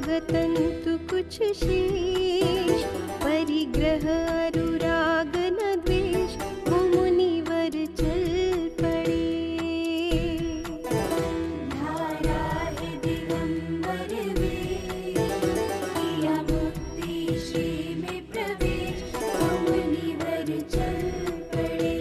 रागतंतु कुछ शेष, परिग्रह अनुराग न द्वेष, वो मुनिवर चल पड़े। धारा है दिगंबर वेश, किया मुक्ति श्री में प्रवेश, वो मुनिवर चल पड़े।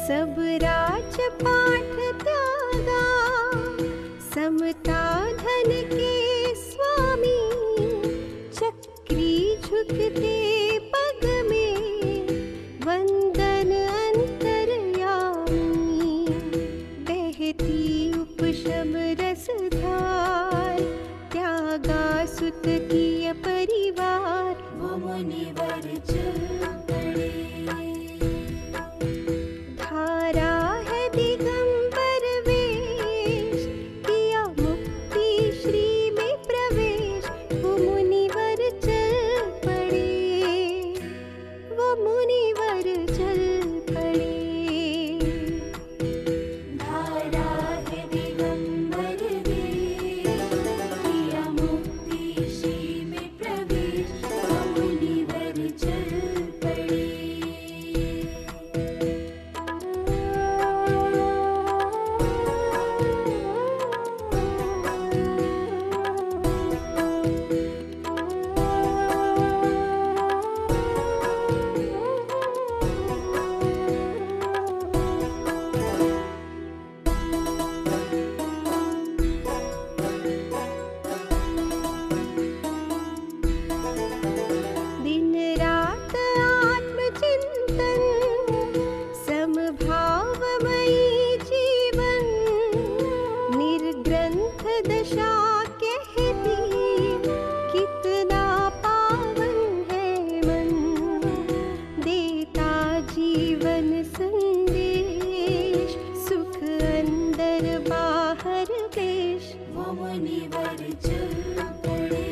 सब राजपाट त्यागा, समता धन के स्वामी, चक्री झुकते पग में, वंदन अंतर्यामी। बहती उपशम रसधार, त्यागा सुत किय परिवार, वो मुनिवर चल पड़े। धारा है दिगंबर वेश, किया मुक्ति श्री में प्रवेश, वो मुनिवर चल पड़े, वो मुनिवर चल पड़े। धारा है दिगंबर वेश, किया मुक्ति श्री में प्रवेश, वो मुनिवर चल पड़े। दिन रात आत्मचिंतन, समभावमयी जीवन, निर्ग्रंथ दशा कहती, कितना पावन है मन, देता जीवन संदेश, सुख अंदर बाहर पेश, वो मुनिवर चल पड़े।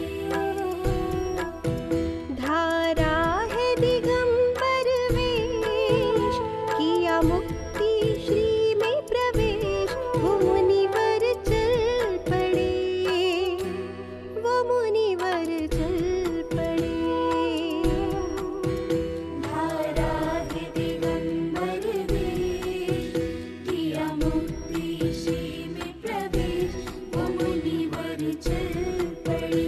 धारा है दिगंबर वेश, किया मुक्ति श्री में प्रवेश, वो मुनिवर चल पड़े, वो मुनिवर चल पड़े। धारा है दिगंबर वेश, किया मुक्ति श्री में प्रवेश, वो मुनिवर चल पड़े।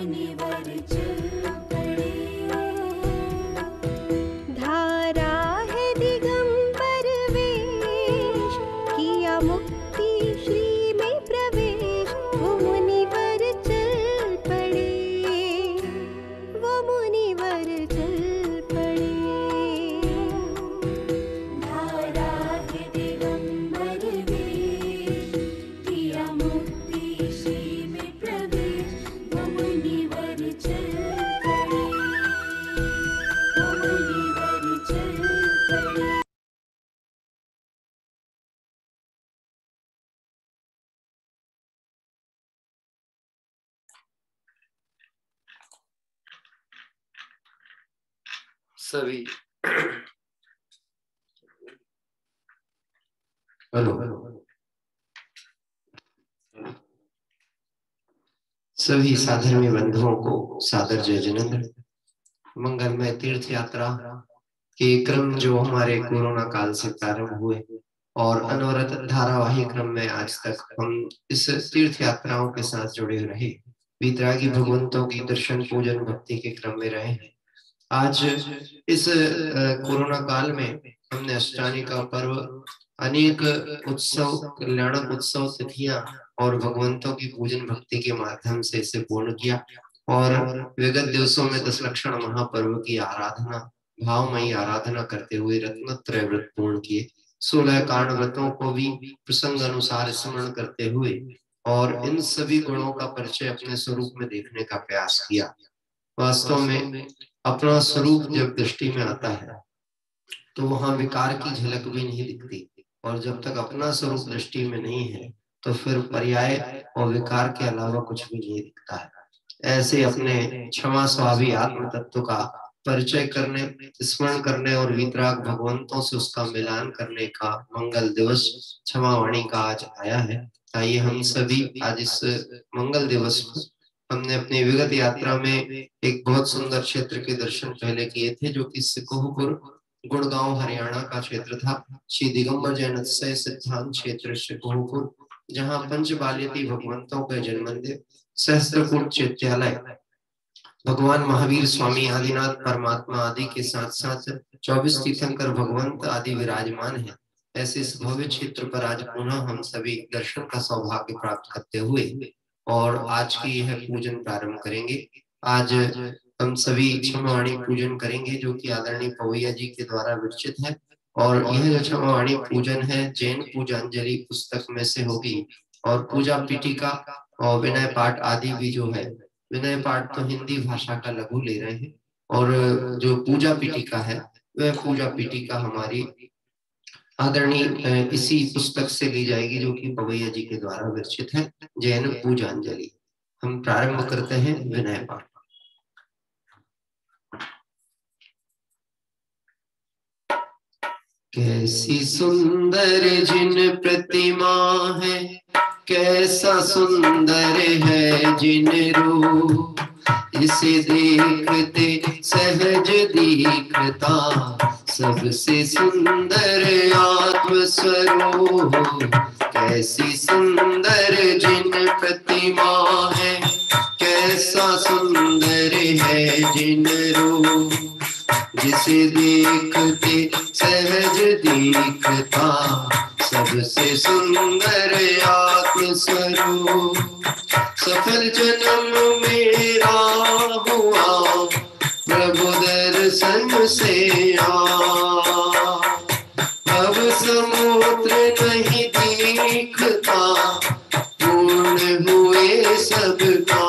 मुनिवर चल पड़े। धारा है दिगंबर वेश, किया मुक्ति श्री में प्रवेश, वो मुनिवर चल पड़े, वो मुनिवर चल पड़े। धारा है दिगंबर वेश, किया मुक्ति श्री में प्रवेश, वो मुनिवर चल पड़े, वो मुनिवर चल पड़े। सभी हेलो सभी साधर्मी बंधुओं को सादर जय जिनेंद्र। मंगलमय तीर्थ यात्रा के क्रम जो हमारे कोरोना काल से प्रारंभ हुए और अनवरत धारावाही क्रम में आज तक हम इस तीर्थ यात्राओं के साथ जुड़े रहे, वीतरागी भगवंतों की दर्शन पूजन भक्ति के क्रम में रहे हैं। आज इस कोरोना काल में हमने अष्टानी का पर्व, अनेक उत्सव, कल्याणक उत्सव तिथियां और भगवंतों की पूजन भक्ति के माध्यम से इसे पूर्ण किया और विगत दिवसों में 10 लक्षण महापर्व की आराधना, भावमयी आराधना करते हुए रत्नत्रय व्रत पूर्ण किए। 16 कारण व्रतों को भी प्रसंग अनुसार स्मरण करते हुए और इन सभी गुणों का परिचय अपने स्वरूप में देखने का प्रयास किया। वास्तव में अपना स्वरूप जब दृष्टि में आता है तो वहां विकार की झलक भी नहीं दिखती, और जब तक अपना स्वरूप दृष्टि में नहीं है तो फिर पर्याय और विकार के अलावा कुछ भी नहीं दिखता है। ऐसे अपने क्षमा स्वाभी आत्म तत्व का परिचय करने, स्मरण करने और वीतराग भगवंतों से उसका मिलान करने का मंगल दिवस क्षमावाणी का आज आया है। आइए हम सभी आज इस मंगल दिवस पर, हमने अपनी विगत यात्रा में एक बहुत सुंदर क्षेत्र के दर्शन पहले किए थे जो कि सिकोहपुर गुड़गांव हरियाणा का क्षेत्र था। श्री दिगंबर जैन सिद्धांत क्षेत्र सिकोहपुर, जहाँ पंच बाल्यती भगवंतों का जन्म मंदिर, सहस्त्रकूट चैत्यालय, भगवान महावीर स्वामी आदिनाथ परमात्मा आदि के साथ साथ 24 तीर्थंकर भगवंत आदि विराजमान है। ऐसे इस भव्य क्षेत्र पर आज पुनः हम सभी दर्शन का सौभाग्य प्राप्त करते हुए और आज की यह पूजन प्रारंभ करेंगे। आज हम सभी क्षमावाणी पूजन करेंगे जो कि आदरणीय पवैया जी के द्वारा विरचित है, और यह जो क्षमावाणी पूजन है जैन पूजांजलि पुस्तक में से होगी, और पूजा पीठिका और विनय पाठ आदि भी जो है, विनय पाठ तो हिंदी भाषा का लघु ले रहे हैं और जो पूजा पीठिका है वह पूजा पीठिका हमारी आदरणीय इसी पुस्तक से ली जाएगी जो कि पवैया जी के द्वारा विरचित है, जैन पूजांजलि। हम प्रारंभ करते हैं विनय पाठ। कैसी सुंदर जिन प्रतिमा है, कैसा सुंदर है जिन रूप, इसे देखते सहज दिखता सबसे सुंदर आत्म स्वरूप। कैसी सुंदर जिन प्रतिमा है, कैसा सुंदर है जिन रूप, जिसे देखते सहज दिखता सबसे सुंदर आत्म स्वरूप। सफल जन्म मेरा हुआ प्रभु दर्शन से अब समुद्र नहीं दिखता, पूर्ण हुए सबका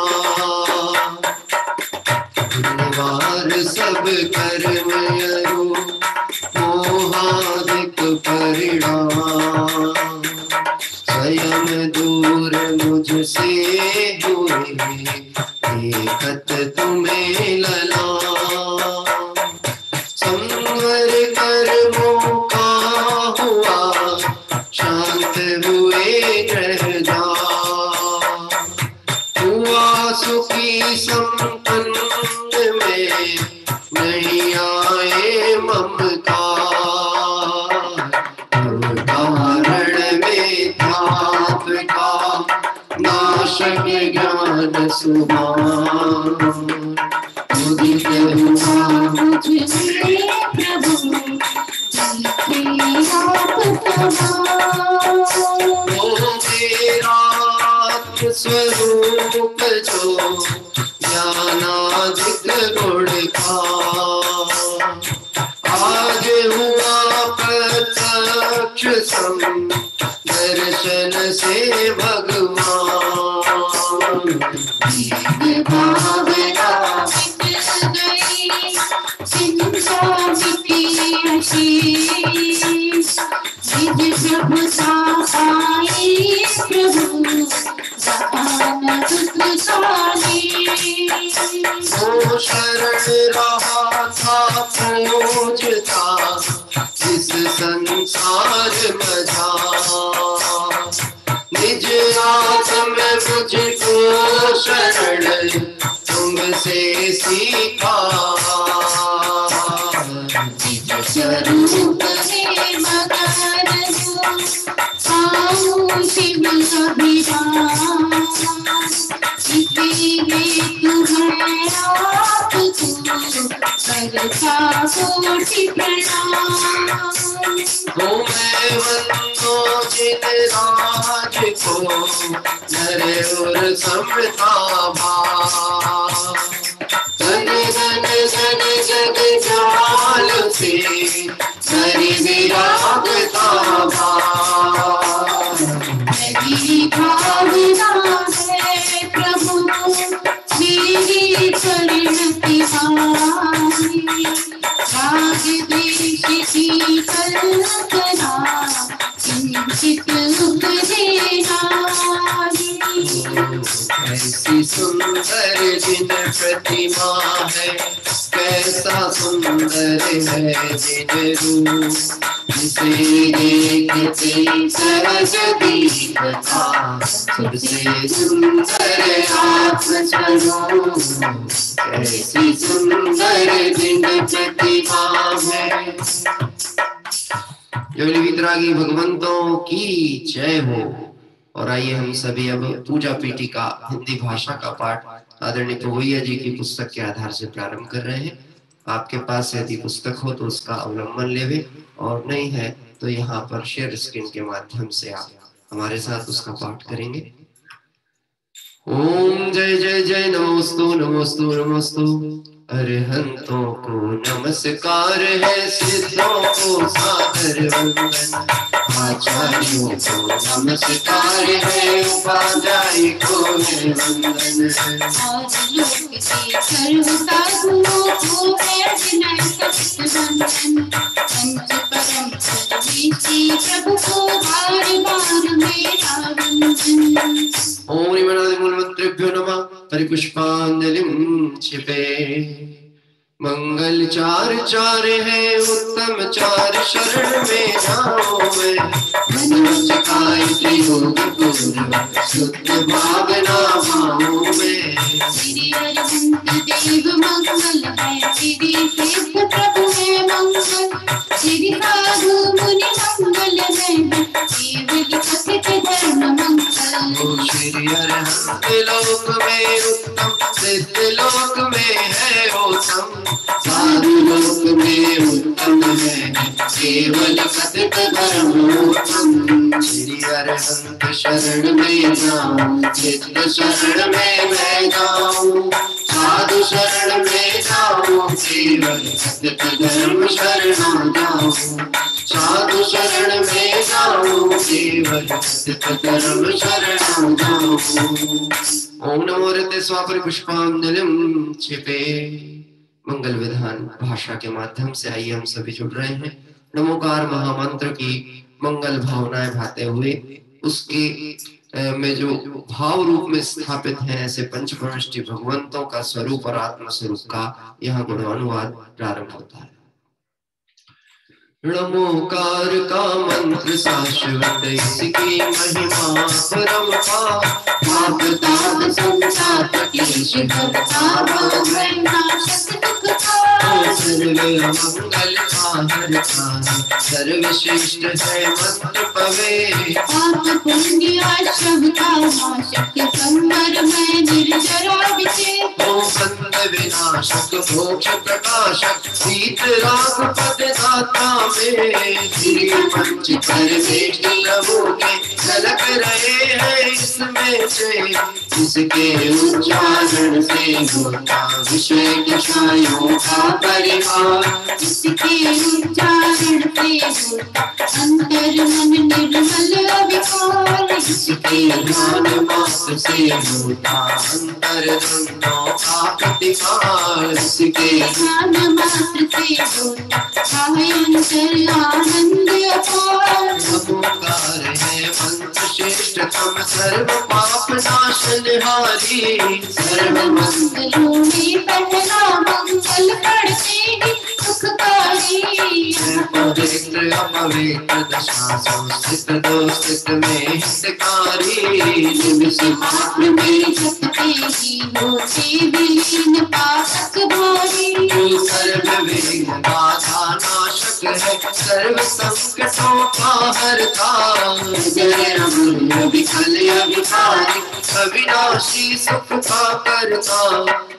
धन्यवाद सब कर्म अरु मोहादिक परिणाम, स्वयं दूर मुझसे हुए देखत तुम्हें लला। संवर कर्मों का हुआ शांत हुए ग्रहजा, हुआ सुखी संपन्न में नहीं आए ममता, कारण में धात का नाशक ज्ञान सुभान उदित हुआ मुझमें प्रभु तेरा ओ मेरा स्वरूप जो ज्ञानाधिक गुण का आज हुआ प्रत्यक्ष सम दर्शन से भगवान भावना मिट गई चिंता मिटी आशीष निज प्रभु सहाय प्रभु ओ शरण रहा था पूजता इस संसार मझा निज आत्म मुझको शरण तुमसे सीखा निज स्वरूप में मगन पाऊं शिव अभिराम इसीलिए तुम्हें आपको करता कोटि प्रणाम हो मैं वंदो जिन राज को नर और समता भाव धन धन धन जग जाल से हरि विरागता भाव मेरी भावना है प्रभु मेरी चरण तिहारी राग देश की कल्पना किंचित उपदेना ऐसी सुंदर जिन प्रतिमा है कैसा सुंदर है जिन रूप जिसे देखते सहज दीपता सबसे सुंदर आत्मस्वरूप ऐसी सुंदर जिन प्रतिमा है। योनि वितरागी भगवंतों की जय हो। और आइए हम सभी अब पूजा पीठिका हिंदी भाषा का पाठ आदरणीय पवैया जी की पुस्तक के आधार से प्रारंभ कर रहे हैं। आपके पास यदि पुस्तक हो तो उसका अवलंबन लेवे और नहीं है तो यहाँ पर शेयर स्क्रीन के माध्यम से आप हमारे साथ उसका पाठ करेंगे। ओम जय जय जय नमोस्तु नमोस्तु नमोस्तु। अरहंतों को नमस्कार है सिद्धों को सादर वंदन आचार्यों को नमस्कार है उपाध्याय को वंदन और लोक के सर्व साधुओं को है विनय सत्य वंदन पंच परम परमेशी प्रभु को बार बार मेरा वंदन। ओम निमनादि मूलमंत्रेभ्यो नमः। परिपुष्पांजलिं क्षिपे। मंगल चार चार है उत्तम चार शरण में जाऊं मैं मनुष्य काय त्रियोग पूर्ण शुद्ध भावना भाऊं मैं। श्री अरविंद देव मंगल है श्री सिद्ध प्रभु है मंगल श्री साधु मुनि मंगल है केवल कथित धर्म मंगल। श्री अरहंत लोक में उत्तम सिद्ध लोक में है उत्तम साधु लोक में उत्तम है केवल कथित धर्मोत्तम। श्री अरहंत शरण में जाऊं सिद्ध शरण में मैं जाऊं साधु शरण में जाऊं केवल कथित धर्म शरण जाऊं साधु शरण में जाऊं केवल कथित धर्म शरण जाऊं। ओम नमो रते स्वापर पुष्पांजलिं क्षिपे। मंगल विधान भाषा के माध्यम से आइए हम सभी जुड़ रहे हैं। नमोकार महामंत्र की मंगल भावनाएं भाते हुए उसके में जो भाव रूप में स्थापित है ऐसे पंचपर्णष्टि भगवंतों का स्वरूप और आत्म स्वरूप का यहाँ गुणानुवाद प्रारंभ होता है। नमोकार का मंत्र शाश्वत इसकी महिमा परम पाप ताप संताप क्लेश भवता भवनाशक दुख सर्व मंगल हरता सर्वश्रेष्ठ है मंत्र पवे पाप पुण्य सबका नाशक संवर में निर्जरा विचेत बंद विनाशक मोक्ष प्रकाशक शीत राग पद दाता में श्री पंच परमेश प्रभु के झलक रहे हैं इसमें से इसके उच्चारण से होता विषय विषयों का परिहार इसके उच्चारण से होता अंतर मन निर्मल विकार इसके ध्यान मात्र से होता अंतर द्वंद्वों का प्रतिकार इसके ध्यान मात्र से होता अंतर आनंद अपार नमोकार है मंत्र श्रेष्ठतम सर्व पाप नाशनहारी सर्व मंगलों में पहला मंगल पढ़ते ही सुखकारी पवित्र अपवित्र दशा संस्थित दोषित में हितकारी निमिष मात्र में जपते ही होते विलीन पापक भारी सर्व विघ्न बाधा नाशक है सर्व संकटों का हरता जय रमण विकल अभिकारी अविनाशी सुख का करता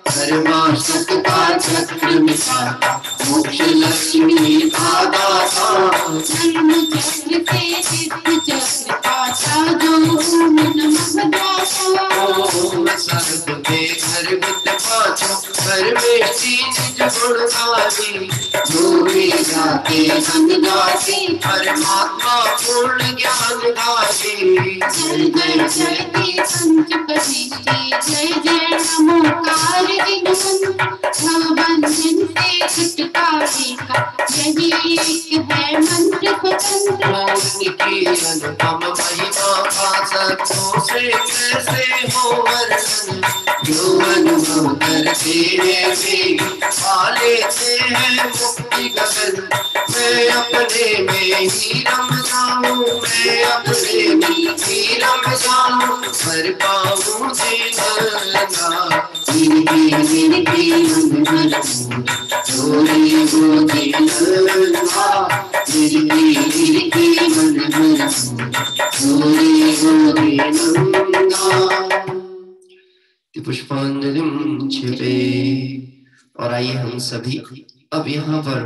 धर्माशक का चक्र मिटाता मोक्ष लक्ष्मी का दाता धर्म चक्र से सिद्ध चक्र पाता जो ओम नमः दाता ओम सर्व में घर विद्य पाचो परमेशी निज गुणकारी भूमि जाके संग गाते परमात्मा पूर्ण ज्ञान गाते जय जय जय पंच प्रतिष्ठे जय जय नमोकार भवबंधन से छुटकारे का यही एक है मंत्र स्वतंत्र की अनुपम महिमा का सत्यों से कैसे हो वर्णन जो अनुभव करते हैं वे पा लेते हैं मुक्ति गगन मैं अपने में ही रम जाऊं मैं अपने में ही रम जाऊं हर पाऊं जीना निर्गी मन चोरी गोदी निर्गी मन चोरी गोदी पुष्पांजलिं छिपे। और आइए हम सभी अब यहाँ पर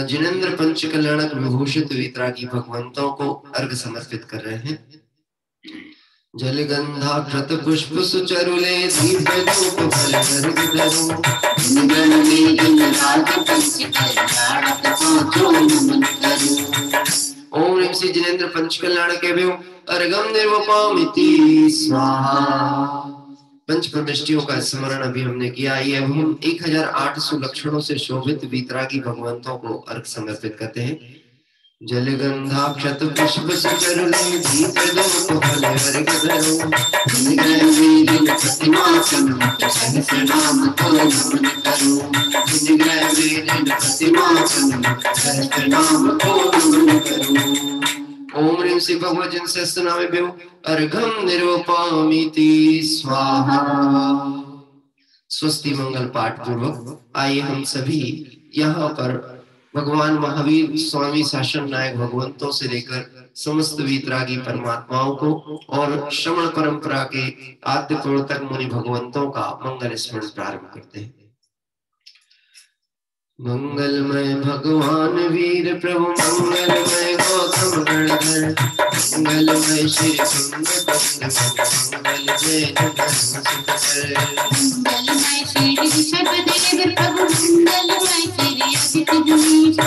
जिनेंद्र पंच कल्याणक विभूषित वितरागी भगवंतों को अर्घ समर्पित कर रहे हैं। जल गंधाकृत पुष्प सुचरुले दीप धूप फल अर्घ धरो गण में गणराज पंच कल्याणक पांचों नमन करो। ओम ह्रीं श्री जिनेंद्र पंच कल्याणकेभ्यो अर्घं निर्वपामिति स्वाहा। पंच प्रविष्टियों का स्मरण अभी हमने किया। ये अब हम 1800 लक्षणों से शोभित वीतरागी भगवंतों को अर्घ समर्पित करते हैं। जल गंधाक्षत पुष्प सुचरुले दीप धूप फल अर्घ धरो प्रतिमा सन्मुख सहस्रनाम को नमन करो प्रतिमा सन्मुख सहस्रनाम को नमन करो। ओम ह्रीं श्री भगवजन सहस्रनामेभ्यो अर्घं निर्वपामिति स्वाहा। स्वस्ति मंगल पाठ पूर्वक आइए हम सभी यहाँ पर भगवान महावीर स्वामी शासन नायक भगवंतों से लेकर समस्त वीतरागी परमात्माओं को और श्रवण परंपरा के आद्य प्रवर्तक मुनि भगवंतों का मंगल स्मरण प्रारंभ करते हैं। मंगलमय भगवान वीर प्रभु मंगलमय गौतम गणधर मंगलमय श्री सुंदर मंगल जय मंगलमय श्री ऋषभदेव प्रभु मंगलमय श्री असित गणेश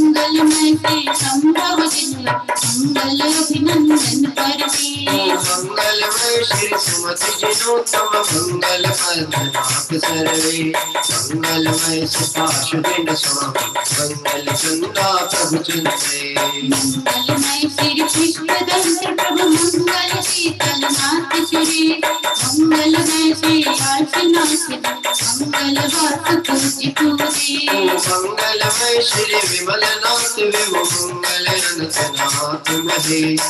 मंगलमय श्री संभव जिला मंगल अभिनंदन परमेश मंगलमय श्री सुमति जिनोत्तम मंगल पद्मनाभ सर्वे मंगलमय सुपार्श्वदेव स्वामी मंगल चंदा प्रभु चिंते मंगलमय श्री पुष्पदंत प्रभु मंगल शीतलनाथ श्री मंगलमय श्री आर्षनाथ मंगल वास पूज्य पूजे मंगलमय श्री विमलनाथ विभु मंगल अनंतनाथ महेश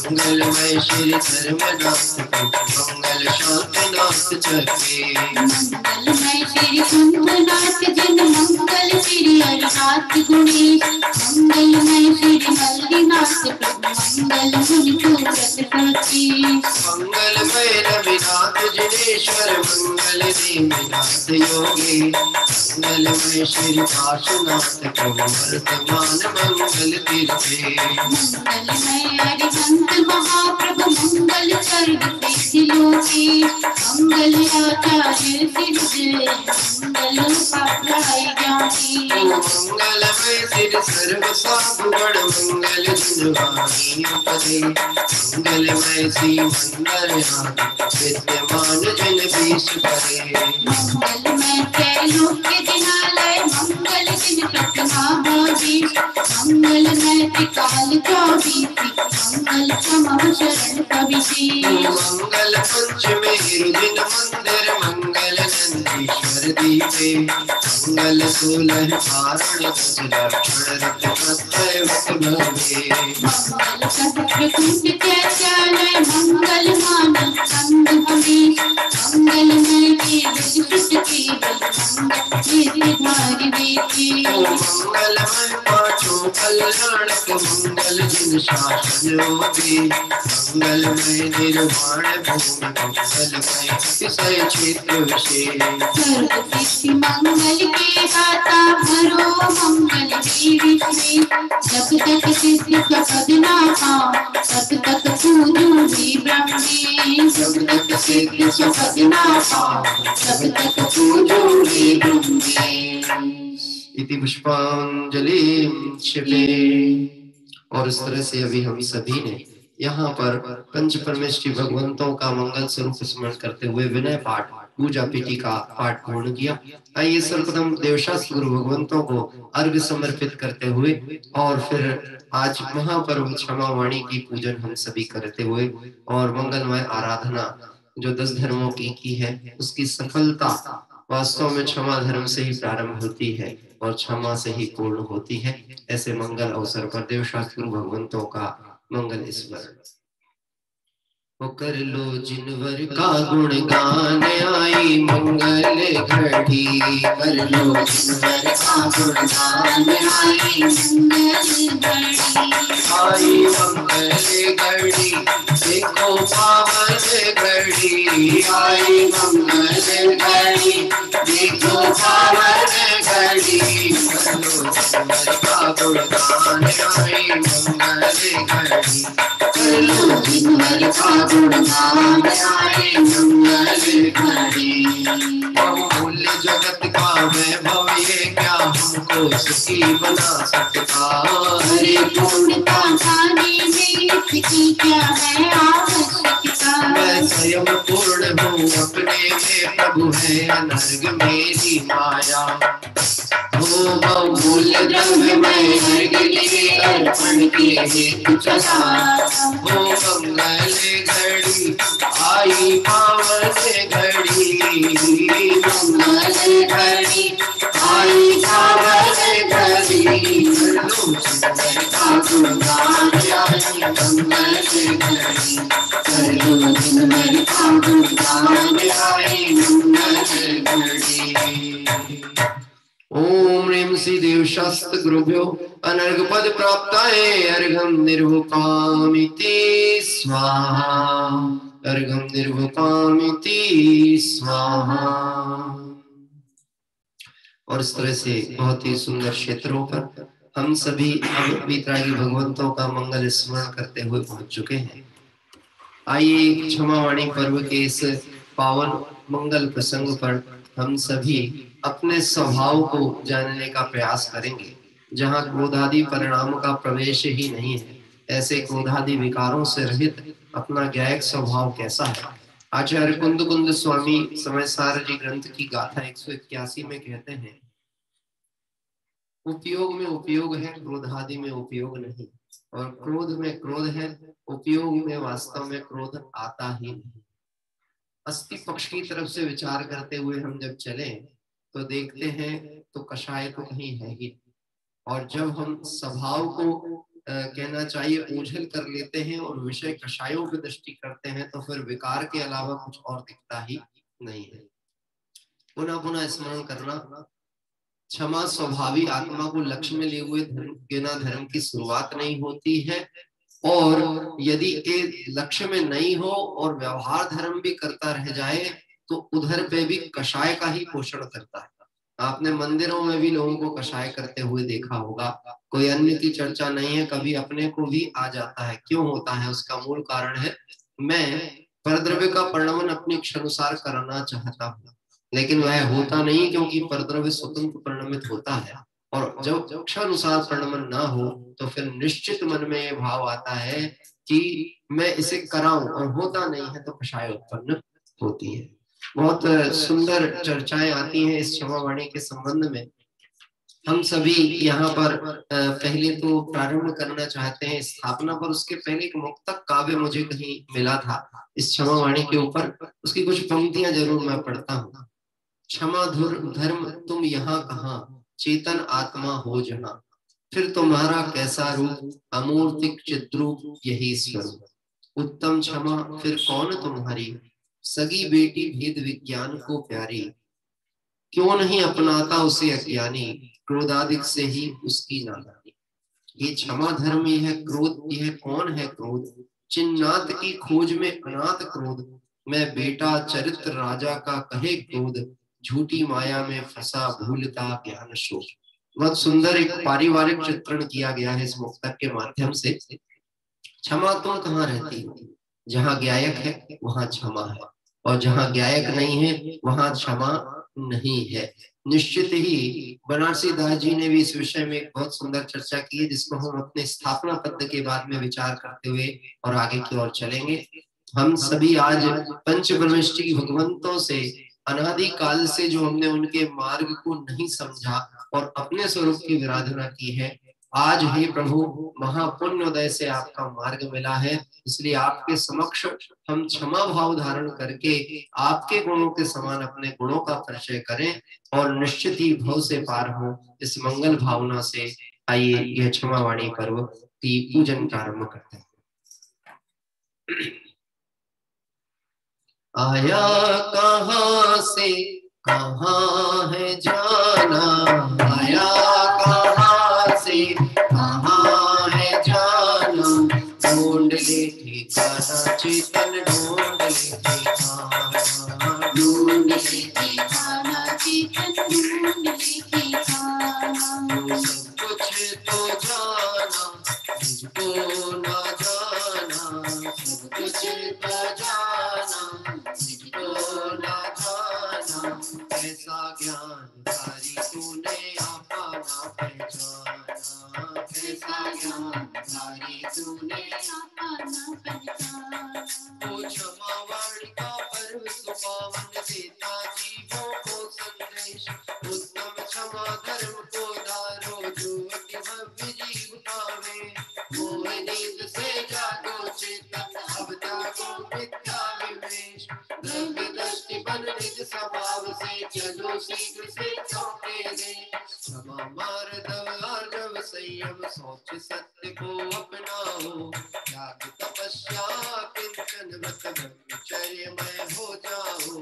मंगलमय श्री धर्मनाथ मंगल शांतनाथ चक्रे मंगलमय श्री कुंभनाथ जन मंगल श्री हरिनाथ गुणेश मंगलमय श्री मल्लिनाथ प्रभु मंगल मुनि सूरत सतीश मंगलमय रविनाथ जिनेश्वर मंगल नेमिनाथ योगी मंगलमय श्री काशनाथ प्रभु वर्तमान मंगल तीर्थे मंगलमय हरिहंत महाप्रभु मंगल सर्व सिद्धि लोके मंगल आचार्य सिद्धि मंगल उपाध्याय ज्ञानी मंगलमय सिर सर्व साधुगण मंगल जिनवाणी पदे मंगलमय श्री मंगलनाथ विद्यमान जन बीस करे मंगलमय त्रैलोक्य जिनालय मंगल दिन प्रतिमा भोगीश मंगलमय त्रिकाल चौबीसी मंगल क्षमा शरण कविशी मंगल पंचमे दिन मंदिर मंगल नंदीश्वर दीपे मंगल सोलह कारण लक्षण रत प्रत्यय भवे मंगल सत्प्रकूट चैत्यालय मंगल मानव संग हमेश मंगलमय केवल सुत केवल मंगल बेटी मंगलमय पांचों कल्याणक मंगल जिन शासन योगी मंगलमय निर्वाण भूमि मंगलमय अतिशय क्षेत्र विशेष सर्व सिद्धि मंगल के दाता भरो मंगल देवी श्री जब तक सिद्धि सपद ना पाओ तब तक पूजो भी ब्रह्मे जब तक सिद्धि सपद ना पाओ तब तक पूजो भी ब्रह्मे इति पुष्पांजलि शिवे। और इस तरह से अभी हम सभी ने यहाँ पर पंच परमेष्टि भगवंतों का मंगल स्वरूप स्मरण करते हुए विनय पाठ पूजा पीठी का पाठ पूर्ण किया। आइए सर्वप्रथम देवशास्त्र गुरु भगवंतों को अर्घ्य समर्पित करते हुए और फिर आज महापर्व क्षमा वाणी की पूजन हम सभी करते हुए और मंगलमय आराधना जो 10 धर्मों की है उसकी सफलता वास्तव में क्षमा धर्म से ही प्रारंभ होती है और क्षमा से ही पूर्ण होती है। ऐसे मंगल अवसर पर देवशास्त्र गुरु भगवंतों का मंगल स्मरण वो कर लो जिनवर का गुणगान आई मंगल घड़ी कर लो जिनवर का गुणगान आई मंगल घड़ी आई मंगल घड़ी देखो पावन घड़ी आई मंगल घड़ी देखो पावन घड़ी कर लो जिनवर का गुणगान आई मंगल घड़ी कर लो जिनवर का गुणगान आई मंगल घड़ी बहुमूल्य जगत का वैभव ये क्या हमको सुखी बना सकता हरे पूर्णता पाने में इसकी क्या है आवश्यकता मैं स्वयं पूर्ण हूँ अपने में प्रभु है अनर्ग मेरी माया हो बहुमूल्य द्रव्य मैं अर्घ लिए अर्पण के हेतु चला हो मंगल घड़ी आई पावन घड़ी मंगल घड़ी आई पावन घड़ी लो जिनवर का गुणगान आई मंगल घड़ी कर लो जिनवर का गुणगान आई मंगल घड़ी। ओम ह्रीं श्री देवशास्त्र गुरुभ्यो अनर्घ पद प्राप्ताय अर्घं निर्वकामिति स्वाहा अर्घं निर्वकामिति स्वाहा। और इस तरह से बहुत ही सुंदर क्षेत्रों पर हम सभी वीतरागी भगवंतों का मंगल स्मरण करते हुए पहुंच चुके हैं। आइए क्षमावाणी पर्व के इस पावन मंगल प्रसंग पर हम सभी अपने स्वभाव को जानने का प्रयास करेंगे। जहाँ क्रोधादि परिणाम का प्रवेश ही नहीं है, ऐसे क्रोधादि विकारों से रहित अपना ज्ञायक स्वभाव कैसा है। आचार्य कुंद कुंद स्वामी समय सार जी ग्रंथ की गाथा 181 में कहते हैं, उपयोग में उपयोग है, क्रोधादि में उपयोग नहीं, और क्रोध में क्रोध है, उपयोग में वास्तव में क्रोध आता ही नहीं। अस्थि पक्ष की तरफ से विचार करते हुए हम जब चले तो देखते हैं तो कषाय तो कहीं है ही, और जब हम स्वभाव को कहना चाहिए ओझल कर लेते हैं और विषय कषायों की दृष्टि करते हैं तो फिर विकार के अलावा कुछ और दिखता ही नहीं है। पुनः पुनः स्मरण करना क्षमा स्वभावी आत्मा को लक्ष्य में लिए हुए बिना धर्म की शुरुआत नहीं होती है, और यदि ये लक्ष्य में नहीं हो और व्यवहार धर्म भी करता रह जाए तो उधर पे भी कषाय का ही पोषण करता है। आपने मंदिरों में भी लोगों को कषाय करते हुए देखा होगा। कोई अन्य की चर्चा नहीं है, कभी अपने को भी आ जाता है। क्यों होता है? उसका मूल कारण है मैं परद्रव्य का परिणमन अपनी इच्छानुसार करना चाहता हूँ, लेकिन वह होता नहीं, क्योंकि परद्रव्य स्वतंत्र परिणमित होता है। और जब इच्छानुसार परिणमन ना हो तो फिर निश्चित मन में ये भाव आता है कि मैं इसे कराऊं, और होता नहीं है तो कषाय उत्पन्न होती है। बहुत सुंदर चर्चाएं आती हैं इस क्षमावाणी के संबंध में। हम सभी यहाँ पर पहले तो प्रारंभ करना चाहते हैं स्थापना पर। उसके पहले एक मुक्तक काव्य मुझे कहीं मिला था इस क्षमावाणी के ऊपर, उसकी कुछ पंक्तियां जरूर मैं पढ़ता हूँ। क्षमा धर्म तुम यहाँ कहाँ, चेतन आत्मा हो जहाँ, फिर तुम्हारा कैसा रूप, अमूर्तिक चिद्रूप यही स्वरूप। उत्तम क्षमा फिर कौन तुम्हारी, सगी बेटी भेद विज्ञान को प्यारी, क्यों नहीं अपनाता उसे अज्ञानी, क्रोधादिक से ही उसकी नादानी। ये क्षमा धर्म, ये है क्रोध, यह कौन है क्रोध, चिन्नात की खोज में अनाथ क्रोध, मैं बेटा चरित्र राजा का कहे क्रोध, झूठी माया में फंसा भूलता ज्ञान शोक। बहुत सुंदर एक पारिवारिक चित्रण किया गया है इस मुक्तक के माध्यम से। क्षमा तुम कहाँ रहती हो, जहाँ ज्ञायक है वहां क्षमा है, और जहाँ ज्ञायक नहीं है वहां क्षमा नहीं है। निश्चित ही बनारसी दास जी ने भी इस विषय में एक बहुत सुंदर चर्चा की है, जिसको हम अपने स्थापना पद के बाद में विचार करते हुए और आगे की ओर चलेंगे। हम सभी आज पंच परमेष्टि भगवंतों से अनादि काल से जो हमने उनके मार्ग को नहीं समझा और अपने स्वरूप की विराधना की है, आज हे प्रभु महापुण्योदय से आपका मार्ग मिला है, इसलिए आपके समक्ष हम क्षमा भाव धारण करके आपके गुणों के समान अपने गुणों का परिचय करें और निश्चित ही भव से पार हो। इस मंगल भावना से आइए यह क्षमावाणी पर्व की पूजन प्रारंभ करते हैं। आया कहाँ से कहाँ है जाना, आया कहाँ से कहाँ है जाना, ढूंढ ले ठिकाना चेतन, ढूंढ ले ठिकाना, ढूंढ ले ठिकाना चेतन, ढूंढ ले ठिकाना। सब कुछ तो जाना मुझको ना जाना, सब कुछ तो जाना मुझको ना जाना, ऐसा ज्ञानकारी तूने आपा ना पहचाना, ऐसा ज्ञानकारी तूने आपा ना पहचाना। वो क्षमावाणी का पर्व सुपावन, देता जीवों को संदेश, उत्तम क्षमा धर्म को धारो, जो अति भव्य जीव पावे, मोह नींद से जागो चेतन, अब जागो मिथ्या विवेश, द्रव्य दृष्टि बन निज स्वभाव से, चलो शीघ्र से चौके दे, क्षमा मार्दव आर्जव संयम, सोच सत्य को अपनाओ, त्याग तपस्या किंचन व्रत ब्रह्मचर्य में हो जाओ,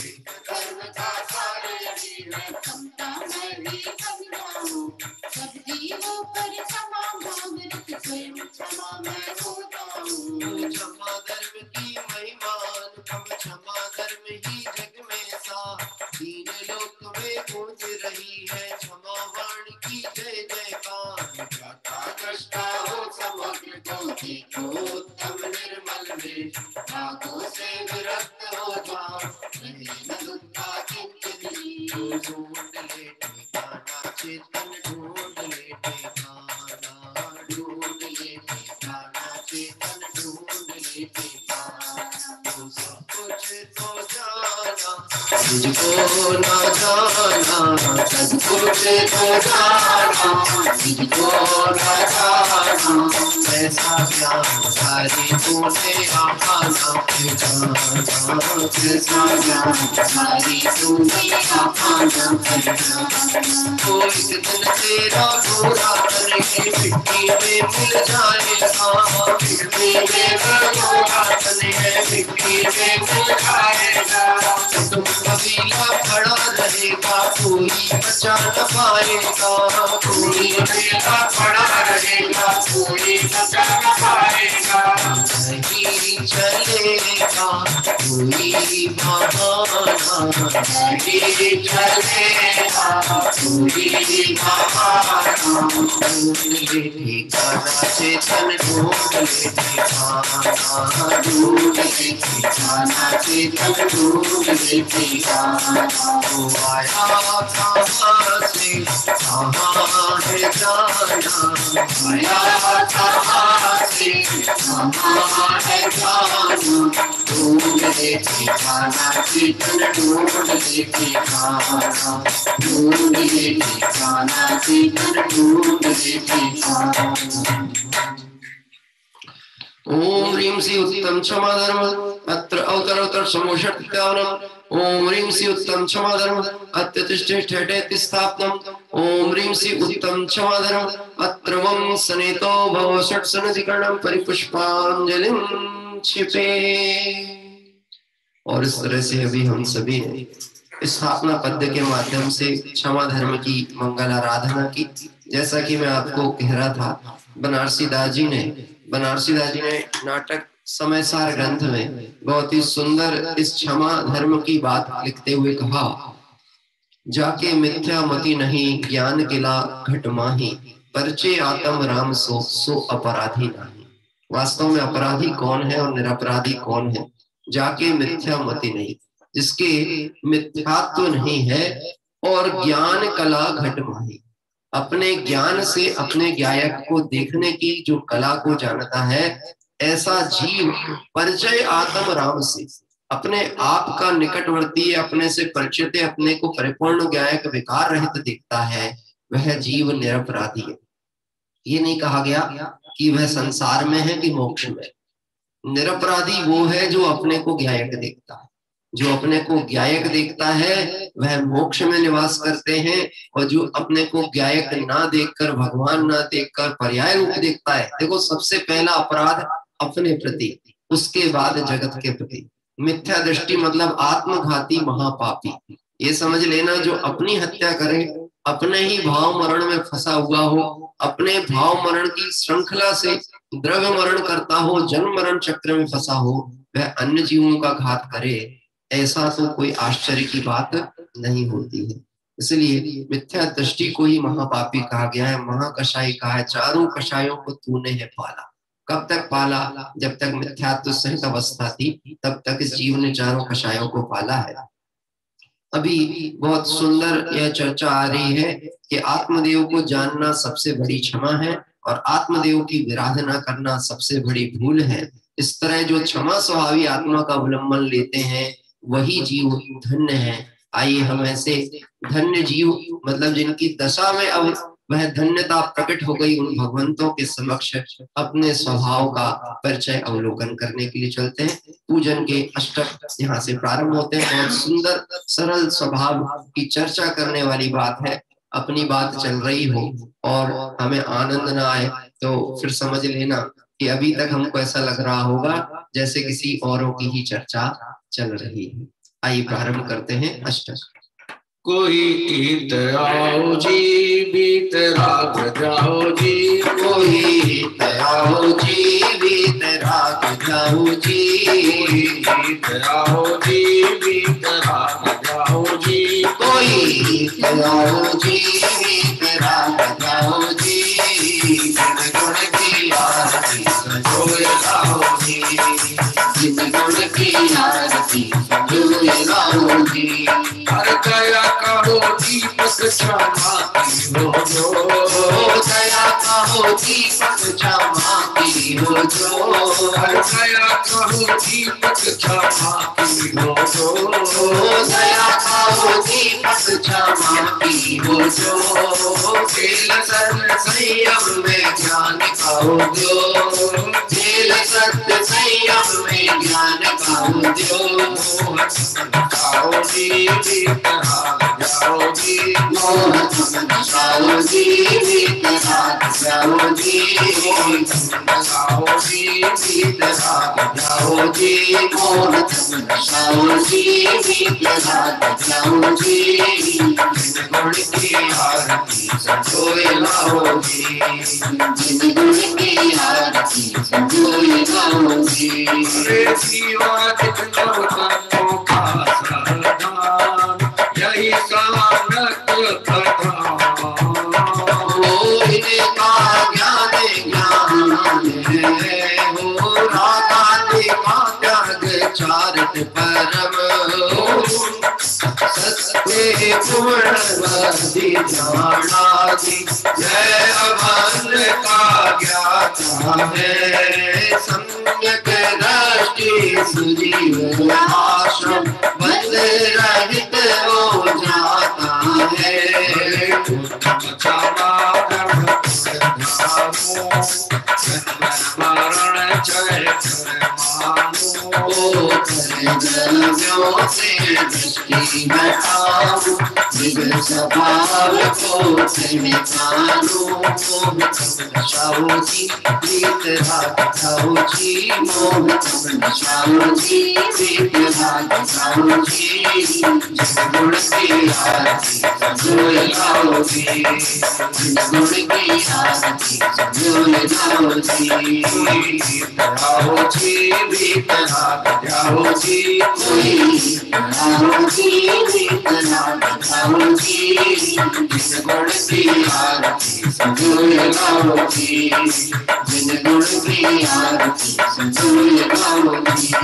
एक धर्म का सारे जीवन क्षमता में भी समझाओ, सब जीवों पर क्षमा भाव रख, स्वयं क्षमा में हो जाओ। क्षमा धर्म की महिमान, हम क्षमा धर्म ही जग में सा, तीन लोक में गूंज रही है क्षमावाणी की जय जयकार, जाता दृष्टा हो समग्र को देखो, उत्तम निर्मल में रागों से विरक्त हो जाओ, नहीं न दुखा किंचनी, ढूंढ ले ठिकाना चेतन, ढूंढ ले ठिकाना, ढूंढ ले ठिकाना चेतन, ढूंढ ले ठिकाना, तो सब कुछ तो जाना मुझको ना जाना, सब कुछ तो जाना मुझको ना जाना, ऐसा ज्ञानकारी तूने आपा ना पहचाना, ऐसा ज्ञानकारी तूने आपा ना पहचाना। तो एक दिन तेरा पूरा करके मिट्टी में मिल जाएगा, मिट्टी में पूरा करके मिट्टी में मिल जाएगा, तुम कबीला खड़ा रहे रहेगा कोई बचा न पाएगा, कोई अकेला पड़ा रहेगा कोई बचा न पाएगा, नहीं चलेगा कोई बहाना, नहीं चलेगा कोई बहाना, ढूंढ ले ठिकाना चेतन ढूंढ ले ठिकाना, ढूंढ ले ठिकाना चेतन ढूंढ ले ठिकाना, वो आया कहाँ से कहाँ है जाना, आया कहाँ से कहाँ है जाना, ढूंढ ले ठिकाना चेतन ढूंढ ले ठिकाना, ढूंढ ले ठिकाना चेतन ढूंढ ले ठिकाना। ओम ह्रीं श्री उत्तम क्षमा धर्म अत्र अवतरोत्तर समोषट्यानम, ओम ह्रीं श्री उत्तम क्षमा धर्म अत्यतिष्ठेति स्थापनम, ओम ह्रीं श्री उत्तम क्षमा धर्म अत्र वं सनेतो भव षट्सनधिकरणं परिपुष्पांजलिं क्षिपे। और इस तरह से अभी हम सभी ने स्थापना पद्य के माध्यम से क्षमा धर्म की मंगल आराधना की। जैसा कि मैं आपको कह रहा था, बनारसी दास जी ने नाटक समयसार ग्रंथ में बहुत ही सुंदर इस क्षमा धर्म की बात लिखते हुए कहा, जाके मिथ्या मति नहीं ज्ञान किला घट माही, परचे आत्म राम सो अपराधी नहीं। वास्तव में अपराधी कौन है और निरपराधी कौन है? जाके मिथ्या मति नहीं, जिसके मिथ्यात्व नहीं है और ज्ञान कला घट माही, अपने ज्ञान से अपने गायक को देखने की जो कला को जानता है, ऐसा जीव परिचय आत्म राम से अपने आप का निकटवर्ती, अपने से परिचित, अपने को परिपूर्ण गायक विकार रहित देखता है, वह जीव निरपराधी है। ये नहीं कहा गया कि वह संसार में है कि मोक्ष में। निरपराधी वो है जो अपने को गायक देखता है। जो अपने को गायक देखता है वह मोक्ष में निवास करते हैं, और जो अपने को गायक ना देखकर, भगवान ना देखकर पर्याय रूप देखता है। देखो, सबसे पहला अपराध अपने प्रति, उसके बाद जगत के प्रति। मिथ्या दृष्टि मतलब आत्मघाती महापापी। ये समझ लेना, जो अपनी हत्या करे, अपने ही भाव मरण में फंसा हुआ हो, अपने भाव मरण की श्रृंखला से द्रव्य मरण करता हो, जन्म मरण चक्र में फंसा हो, वह अन्य जीवों का घात करे, ऐसा तो कोई आश्चर्य की बात नहीं होती है। इसलिए मिथ्या दृष्टि को ही महापापी कहा गया है, महाकषाय कहा है। चारों कषायों को तूने है पाला। कब तक पाला? जब तक मिथ्यात्व सहित अवस्था थी, तब तक इस जीव ने चारों कषायों को पाला है। अभी बहुत सुंदर यह चर्चा आ रही है कि आत्मदेव को जानना सबसे बड़ी क्षमा है और आत्मदेव की विराधना करना सबसे बड़ी भूल है। इस तरह जो क्षमा स्वभावी आत्मा का अवलंबन लेते हैं वही जीव धन्य है। आइए हम ऐसे धन्य जीव, मतलब जिनकी दशा में अब वह धन्यता प्रकट हो गई, उन भगवंतों के समक्ष अपने स्वभाव का परिचय अवलोकन करने के लिए चलते हैं। पूजन के अष्टक यहाँ से प्रारंभ होते हैं। बहुत सुंदर सरल स्वभाव की चर्चा करने वाली बात है। अपनी बात चल रही हो और हमें आनंद ना आए तो फिर समझ लेना कि अभी तक हमको ऐसा लग रहा होगा जैसे किसी औरों की ही चर्चा चल रही है। आइए प्रारंभ करते हैं अष्टक। कोई गीत आओ जी, बीत राग जाओ जी, कोई गीत आओ जी, बीत राग जाओ जी, गीत आओ जी, बीत राग जाओ जी, कोई गीत आओ जी, बीत राग जाओ जी, जिन गुण की आरती संजोए लाओ जी, जिन गुण की आरती संजोए लाओ जी। हर दया कहो दीपक क्षमा की हो जो, दया कहो दीपक क्षमा की हो जो, हर दया कहो दीपक क्षमा की हो जो, दया कहो दीपक क्षमा की हो जो, खेल सत्य संयम में ज्ञान कहो जो, खेल सत्य संयम में ज्ञान कहो जो, आओ जी, बीत राग जाओ जी, मोहन जाओ जी, बीत राग जाओ जी, आओ जी, बीत राग जाओ जी, मोहन जाओ जी, बीत राग जाओ जी। गुण की आरती संजोए लाओ जी, जिन गुण की आरती संजोए लाओ जी। अरे जीवा जितनो तत्वों का सरदार, यही सानक प्रधान। इनका ज्ञान ज्ञान है, हो रागादि का त्याग चारित परम, सत्य पूर्णवादी जानादि जय अभन का ज्ञाता है। सम्यक दृष्टि सुजीव आश्रम बंद रहित हो जाता है। मरण जय से दृष्टि हटाओ, दिव्य स्वभाव को बचाओ जी, प्रीत भागो जी, मोह बचाओ जी, प्रीत भागो जी। जिन गुण की आरती संजोए लाओ जी, जिन गुण की आरती संजोए लाओ जी। आओ जी प्रीत भागो जी, कोई आओ जी प्रीत भागो जी। जिन गुण की आरती संजोए लाओ जी, जिन गुण की आरती संजोए लाओ जी।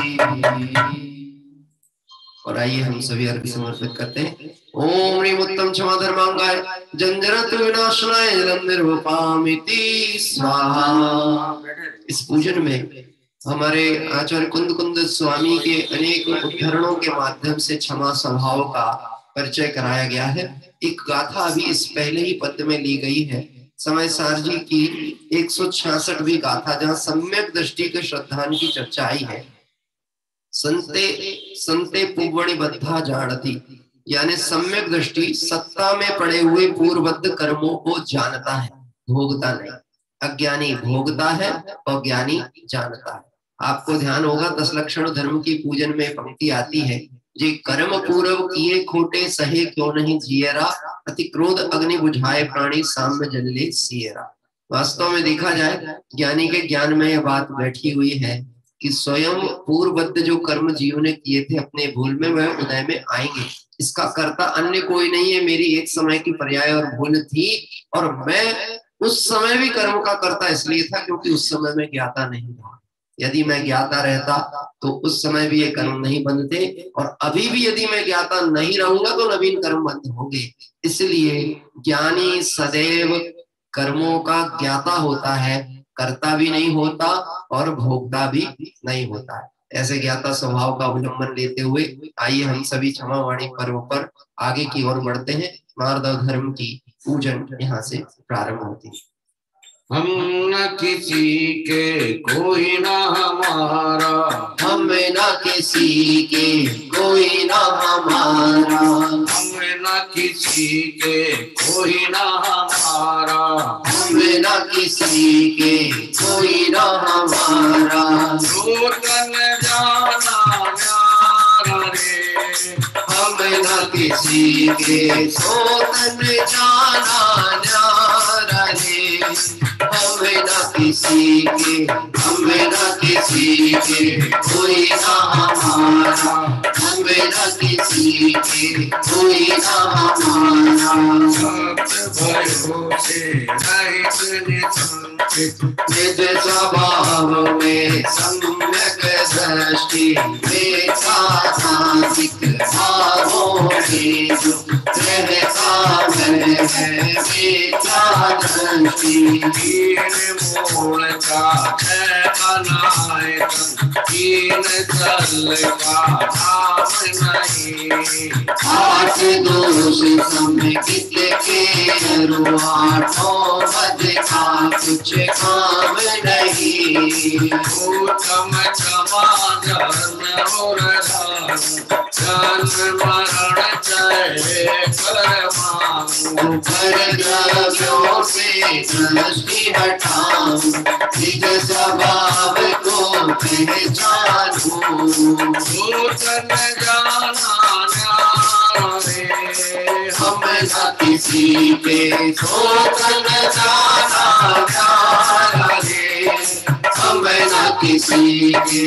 और आइए हम सभी अर्घ्य समर्पित करते हैं। ओम ह्रीं उत्तम क्षमा धर्मांगाय जंजरत विनाशनाय निर्वपामिति स्वाहा। इस पूजन में हमारे आचार्य कुंद कुंद स्वामी के अनेक उद्धरणों के माध्यम से क्षमा स्वभाव का परिचय कराया गया है। एक गाथा अभी इस पहले ही पद में ली गई है, समय सार जी की 166वीं गाथा, जहाँ सम्यक दृष्टि के श्रद्धान की चर्चा आई है। संते संते पुवणि बद्धा जानती, यानी सम्यक दृष्टि सत्ता में पड़े हुए पूर्वबद्ध कर्मों को जानता है, भोगता नहीं। अज्ञानी भोगता है और ज्ञानी जानता है। आपको ध्यान होगा 10 लक्षण धर्म की पूजन में पंक्ति आती है, जे कर्म पूर्व किए खोटे सहे क्यों नहीं जियरा, अति क्रोध अग्नि बुझाए प्राणी साम्य जल ले सियरा। वास्तव में देखा जाए ज्ञानी के ज्ञान में यह बात बैठी हुई है कि स्वयं पूर्वबद्ध जो कर्म जीव ने किए थे अपने भूल में, वह उदय में आएंगे। इसका कर्ता अन्य कोई नहीं है, मेरी एक समय की पर्याय और भूल थी, और मैं उस समय भी कर्म का कर्ता इसलिए था क्योंकि उस समय में ज्ञाता नहीं था। यदि मैं ज्ञाता रहता तो उस समय भी ये कर्म नहीं बनते, और अभी भी यदि मैं ज्ञाता नहीं रहूंगा तो नवीन कर्म बंद होंगे। इसलिए ज्ञानी सदैव कर्मों का ज्ञाता होता है, कर्ता भी नहीं होता और भोक्ता भी नहीं होता है। ऐसे ज्ञाता स्वभाव का अवलंबन लेते हुए आइए हम सभी क्षमा वाणी पर्व पर आगे की ओर बढ़ते हैं। मार्दव धर्म की पूजन यहाँ से प्रारंभ होती है। हम न किसी के कोई ना हमारा, हम न किसी के कोई ना हमारा, हम न किसी के कोई ना हमारा, हम न किसी के कोई ना हमारा। जो तन जाना न्यारा रे, हम न किसी के सोतन जाना न्यारा रे, हम न किसी के कोई ना हमारा, हम न किसी के कोई ना हमारा। सत्य भयो से रहित निसंकित, निज स्वभाव में सम्यक दृष्टि में सात्विक भावों के जो रहता है बेचा दृष्टि। कीन मूल का है अनायतन, कीन जल का नाम नहीं। आठ दोष समेकित के आठों मद का कुछ काम नहीं। उत्तम क्षमा जन और जन्म मरण जय परमाणु, पर द्रव्यों से दृष्टि हटाऊं, निज स्वभाव को पहचानूं। तन जाना न्यारा रे, हम न किसी के सोचन जाना प्यारा रे, हम न किसी के।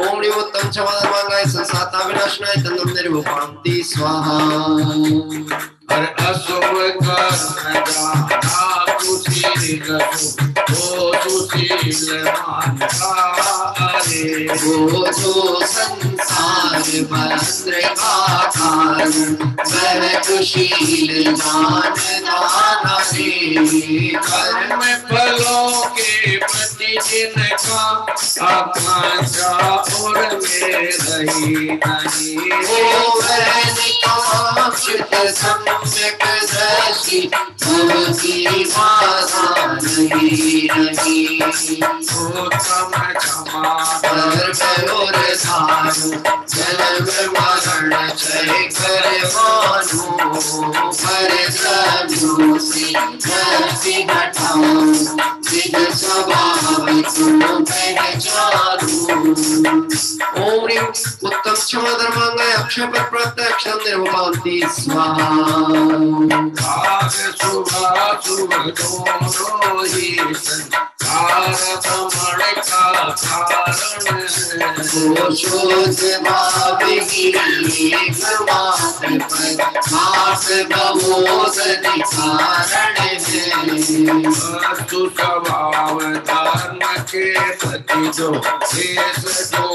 ओम उत्तम क्षमा मांगाय संसाता विनाशनाय तन्नम निर्वपान्ति स्वाहा। हर अशुभ कर्म जाना कुशील वो सुशील मानता रे, वो जो संसार मंत्र का कारण वह कुशील जानता रे। कर्म फलों के प्रति जिनका आकांक्षा और में रही नहीं, ओ वैनिकाक्षित सम्यक दृष्टि भवती बाधा नहीं रही। उत्तम क्षमा और धारू जन्म मरण क्षय कर मानो, पर से दृष्टि हटाओ निज स्वभाव को पहचानो। ओम उत्तम क्षमा धर्मांगाय अक्षय पर प्रत्यक्ष निर्वपान्ति स्वाहा। भाग शुभ शुभ दोनों ही संसार भ्रमण का कारण है, शोध भाव ही एकमात्र पर मास भवोदधि कारण है। वस्तु स्वभाव धर्म के प्रति जो देश को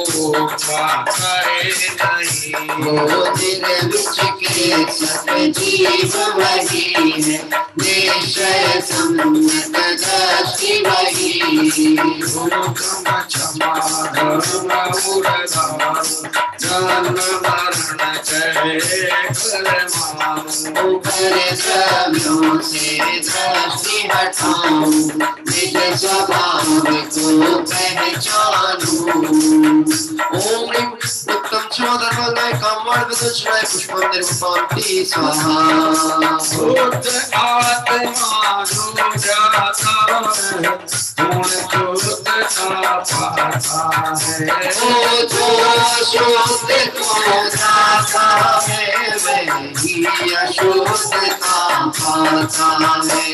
करे नहीं, वो निर्विचिके सत जीव वही है, निश्चय सम्यक दृष्टि वही। उत्तम क्षमा धर्म उदार जन्म मरण क्षय कर मानो, पर द्रव्यों से दृष्टि हटाओ निज स्वभाव को पहचानो। ओम उत्तम क्षमा धर्मांगाय कामवाण विदुषणाय पुष्पं निर्वपान्ति स्वाहा। शुद्ध आत्मा जो जाता है गुण शुद्धता पाता है, ओ जो शुद्ध को जाता है वही अशुद्धता पाता है।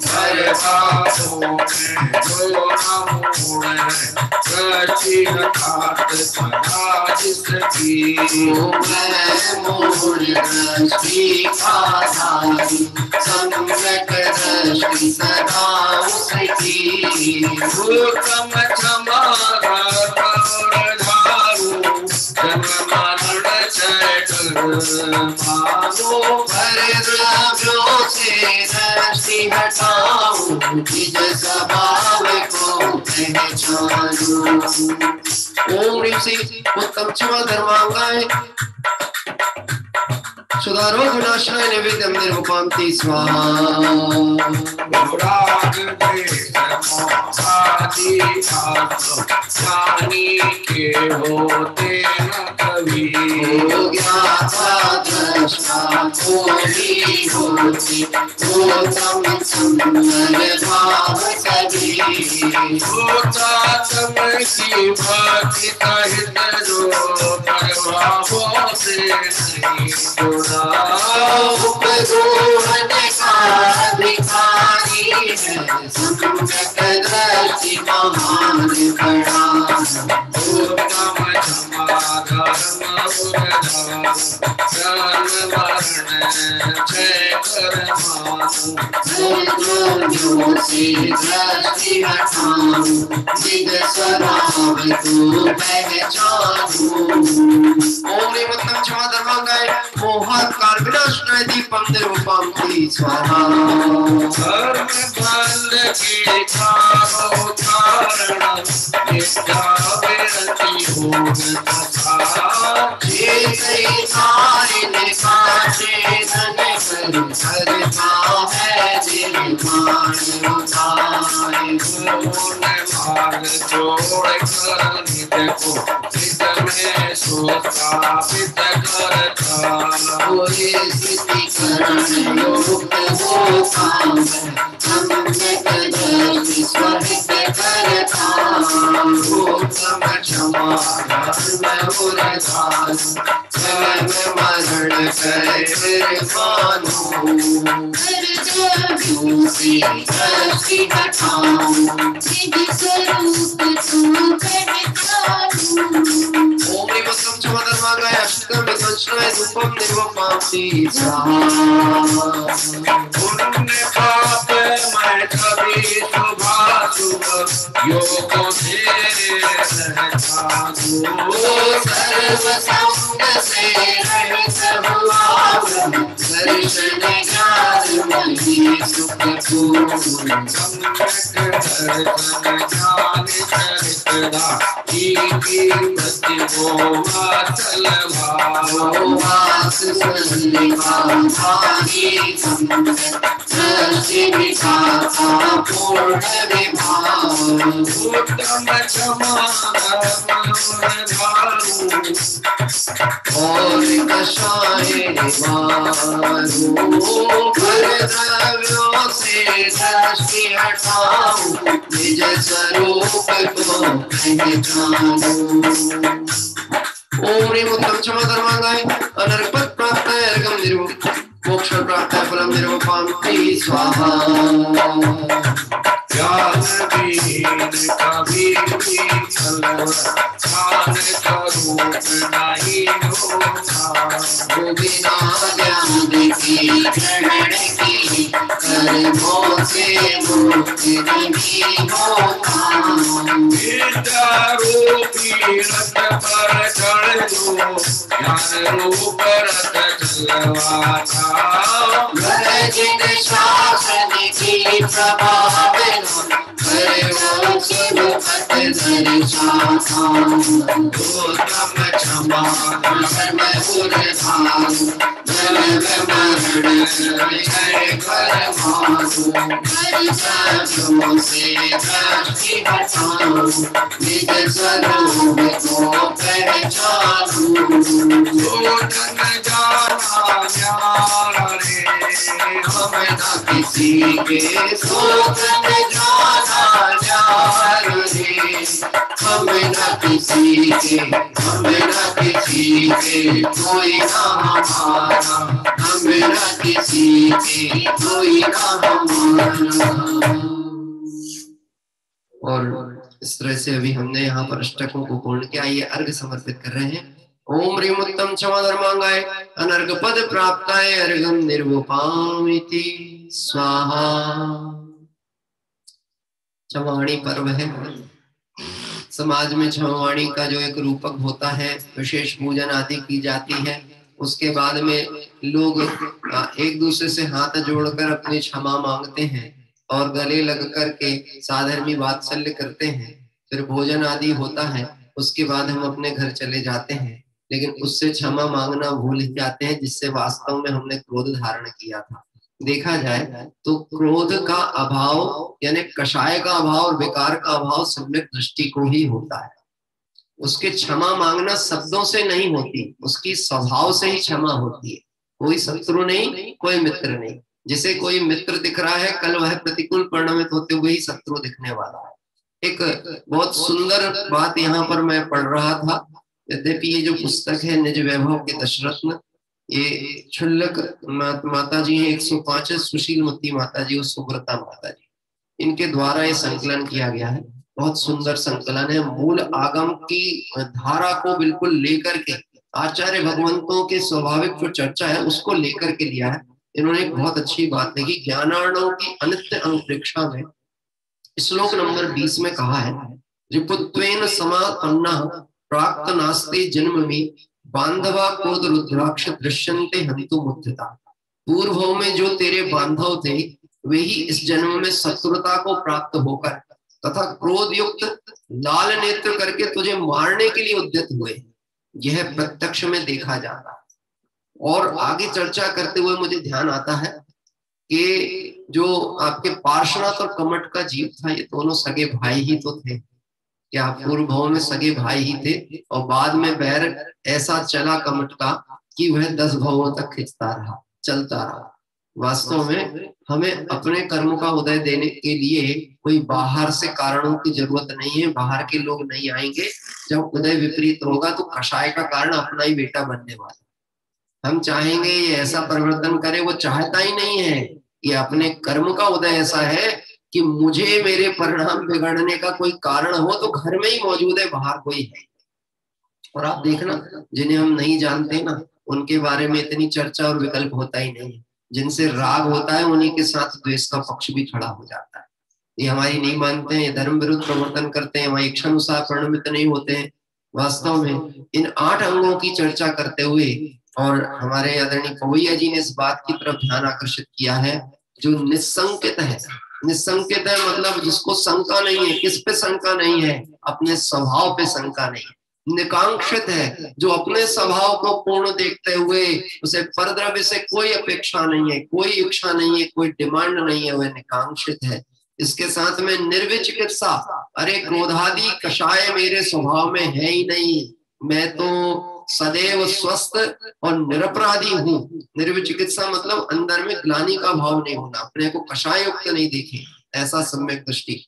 हर बातों में जो नमून है सच्ची अर्थात सदा जिसकी, मैं मूल दृष्टि का धारी सम्यक दृष्टि सदा उसकी। उत्तम क्षमा धारू जन्म मरण क्षय कर मानो, पर द्रव्यों से दृष्टि हटाओ निज स्वभाव को पहचानो। ओम ह्रीं श्री उत्तम क्षमा धर्मांगाय सुधारो विनाशनाय निवेद्यं निर्वपान्ति स्वाहा। राग द्वेष मोहादि ज्ञानी के होते न कभी, ज्ञाता दृष्टा को ही होती उत्तम सुंदर भाव सभी। भूतात्म की भक्ति सहित जो प्रभावों से नहीं जुड़ा, उपगोहन का भिखारी है सम्यक दृष्टि महान बड़ा। उत्तम क्षमा धर्म उदार जन्म मरण क्षय कर मानो, द्रव्यों से दृष्टि हटाओ निज स्वभाव को पहचानो। ओम ह्रीं उत्तम क्षमा धर्मांगाय मोहात्कार विनाशनाय दीपं निर्वपान्ति स्वाहा। धर्म बल के चारों कारण निष्ठा विरति होन तथा, चेतै सारिन काचे धन कर करता है निर्माण उतारे। पूर्ण मार्ग जोड़ कर नित्य को नित्य में सुस्थापित करता, पूरी स्थिति करण युक्त हो काम सम्यक दृष्टि स्वहित करता। उत्तम क्षमा मैं उरधान जन्म मरण करे मानो दूसरी दृष्टि हटाऊं निज स्वरूप तू पहचानूं। ओम निवसम क्षमधर्मागाय अष्टकं विदंशनाय धूपम निर्वपामि स्वाहा। पुण्य पाप मैं कभी शुभाशुभ योग तेरे रहता हूँ। सर्व संग से रहित हुआ दर्शन ज्ञान नहीं सुख पूर्ण। सम्यक दर्शन ज्ञान चरित्रा की प्रति वो वात्सल भाव। वास सन्निभा भागी संगत दृष्टि विधाता पूर्ण विभाव। उत्तम क्षमा धारू और कषाय निवारू कर द्रव्यों से दृष्टि हटाऊं निज स्वरूप को पहचानूं। ओम ह्रीं उत्तम क्षमा धर्मांगाय अनर्क पद प्राप्त है अर्घम निर्वो मोक्ष प्राप्त है फलम निर्वपामि स्वाहा। ज्ञान विहीन कभी भी छलवत ज्ञान स्वरूप नहीं होता। वो बिना ज्ञान की ग्रहण की कर्मों से मुक्त नहीं होता। विद्यारूपी रथ पर चढ़ लो ज्ञान रूप रथ चलवाता। जिन शासन की प्रभाव उत्तम क्षमा धर्म उरधान जन्म मरण करे कर मानो सर्वों से दृष्टि हटाऊं निज स्वरूप को पहचानूं। सोचन जाना न्यारा रे हम न किसी के सोचन जाना न्यार रे। हम न किसी के कोई ना हमारा। हम न किसी के कोई ना हमारा। और इस तरह से अभी हमने यहाँ पर अष्टकों को पूर्ण किया। ये अर्घ समर्पित कर रहे हैं। ओम ह्रीं उत्तम क्षमा धर्मांगाय अनर्घ पद प्राप्ताय अर्घम निर्वपामिति स्वाहा। क्षमावाणी पर्व है। समाज में क्षमावाणी का जो एक रूपक होता है, विशेष पूजन आदि की जाती है। उसके बाद में लोग एक दूसरे से हाथ जोड़कर अपनी क्षमा मांगते हैं और गले लग करके साधर्मी वात्सल्य करते हैं। फिर भोजन आदि होता है, उसके बाद हम अपने घर चले जाते हैं, लेकिन उससे क्षमा मांगना भूल जाते हैं, जिससे वास्तव में हमने क्रोध धारण किया था। देखा जाए तो क्रोध का अभाव यानी कषाय का अभाव और विकार का अभाव सम्यक दृष्टि को ही होता है। उसके क्षमा मांगना शब्दों से नहीं होती, उसकी स्वभाव से ही क्षमा होती है। कोई शत्रु नहीं, कोई मित्र नहीं। जिसे कोई मित्र दिख रहा है, कल वह प्रतिकूल परिणमित होते हुए ही शत्रु दिखने वाला है। एक बहुत सुंदर बात यहाँ पर मैं पढ़ रहा था। यद्यपि ये जो पुस्तक है निज वैभव के दशरत्न, ये क्षुल्लक माता जी है 105, सुशील मती माता जी और सुब्रता माता जी, इनके द्वारा ये संकलन किया गया है। बहुत सुंदर संकलन है। मूल आगम की धारा को बिल्कुल लेकर के आचार्य भगवंतों के स्वाभाविक जो चर्चा है उसको लेकर के लिया है। इन्होंने एक बहुत अच्छी बात लिखी। ज्ञानार्णव की अनित्य अंगप्रेक्षा में श्लोक नंबर 20 में कहा है, रिपुत्वेन समापन्ना प्राप्त नास्ते जन्म में बांधवा क्रोध रुद्राक्ष दृश्यन्ते हंतु मुद्धिता। पूर्व में जो तेरे बांधव थे वे ही इस जन्म में शत्रुता को प्राप्त होकर तथा क्रोध युक्त लाल नेत्र करके तुझे मारने के लिए उद्यत हुए। यह प्रत्यक्ष में देखा जाता है। और आगे चर्चा करते हुए मुझे ध्यान आता है कि जो आपके पार्श्वनाथ और कमट का जीव था, ये दोनों सगे भाई ही तो थे। क्या पूर्व भाव में सगे भाई ही थे, और बाद में बैर ऐसा चला कमट का कि वह 10 भावों तक खिंचता रहा, चलता रहा। वास्तव में हमें अपने कर्म का उदय देने के लिए कोई बाहर से कारणों की जरूरत नहीं है, बाहर के लोग नहीं आएंगे। जब उदय विपरीत होगा तो कषाय का कारण अपना ही बेटा बनने वाला। हम चाहेंगे ये ऐसा परिवर्तन करे, वो चाहता ही नहीं है। ये अपने कर्म का उदय ऐसा है कि मुझे मेरे परिणाम बिगड़ने का कोई कारण हो तो घर में ही मौजूद है, बाहर कोई है। और आप देखना, जिन्हें हम नहीं जानते ना, उनके बारे में इतनी चर्चा और विकल्प होता ही नहीं है। जिनसे राग होता है उन्हीं के साथ द्वेष का पक्ष भी खड़ा हो जाता है। ये हमारी नहीं मानते हैं, ये धर्म विरुद्ध प्रवर्तन करते हैं, वहां इच्छानुसार परिणमित नहीं होते हैं। वास्तव में इन 8 अंगों की चर्चा करते हुए और हमारे आदरणीय पवैया जी ने इस बात की तरफ ध्यान आकर्षित किया है जो निसंकित है। निसंकित है मतलब जिसको शंका नहीं है। किस पे शंका नहीं है? अपने स्वभाव पे शंका नहीं है। निकांक्षित है जो अपने स्वभाव को पूर्ण देखते हुए उसे परद्रव्य से कोई अपेक्षा नहीं है, कोई इच्छा नहीं है, कोई डिमांड नहीं है, वह निकांक्षित है। इसके साथ में निर्विचिकित्सा, अरे क्रोधादि कषाय मेरे स्वभाव में है ही नहीं, मैं तो सदैव स्वस्थ और निरपराधी हूँ। निर्विचिकित्सा मतलब अंदर में ग्लानि का भाव नहीं होना, अपने को कषाय युक्त नहीं देखे, ऐसा सम्यक दृष्टि।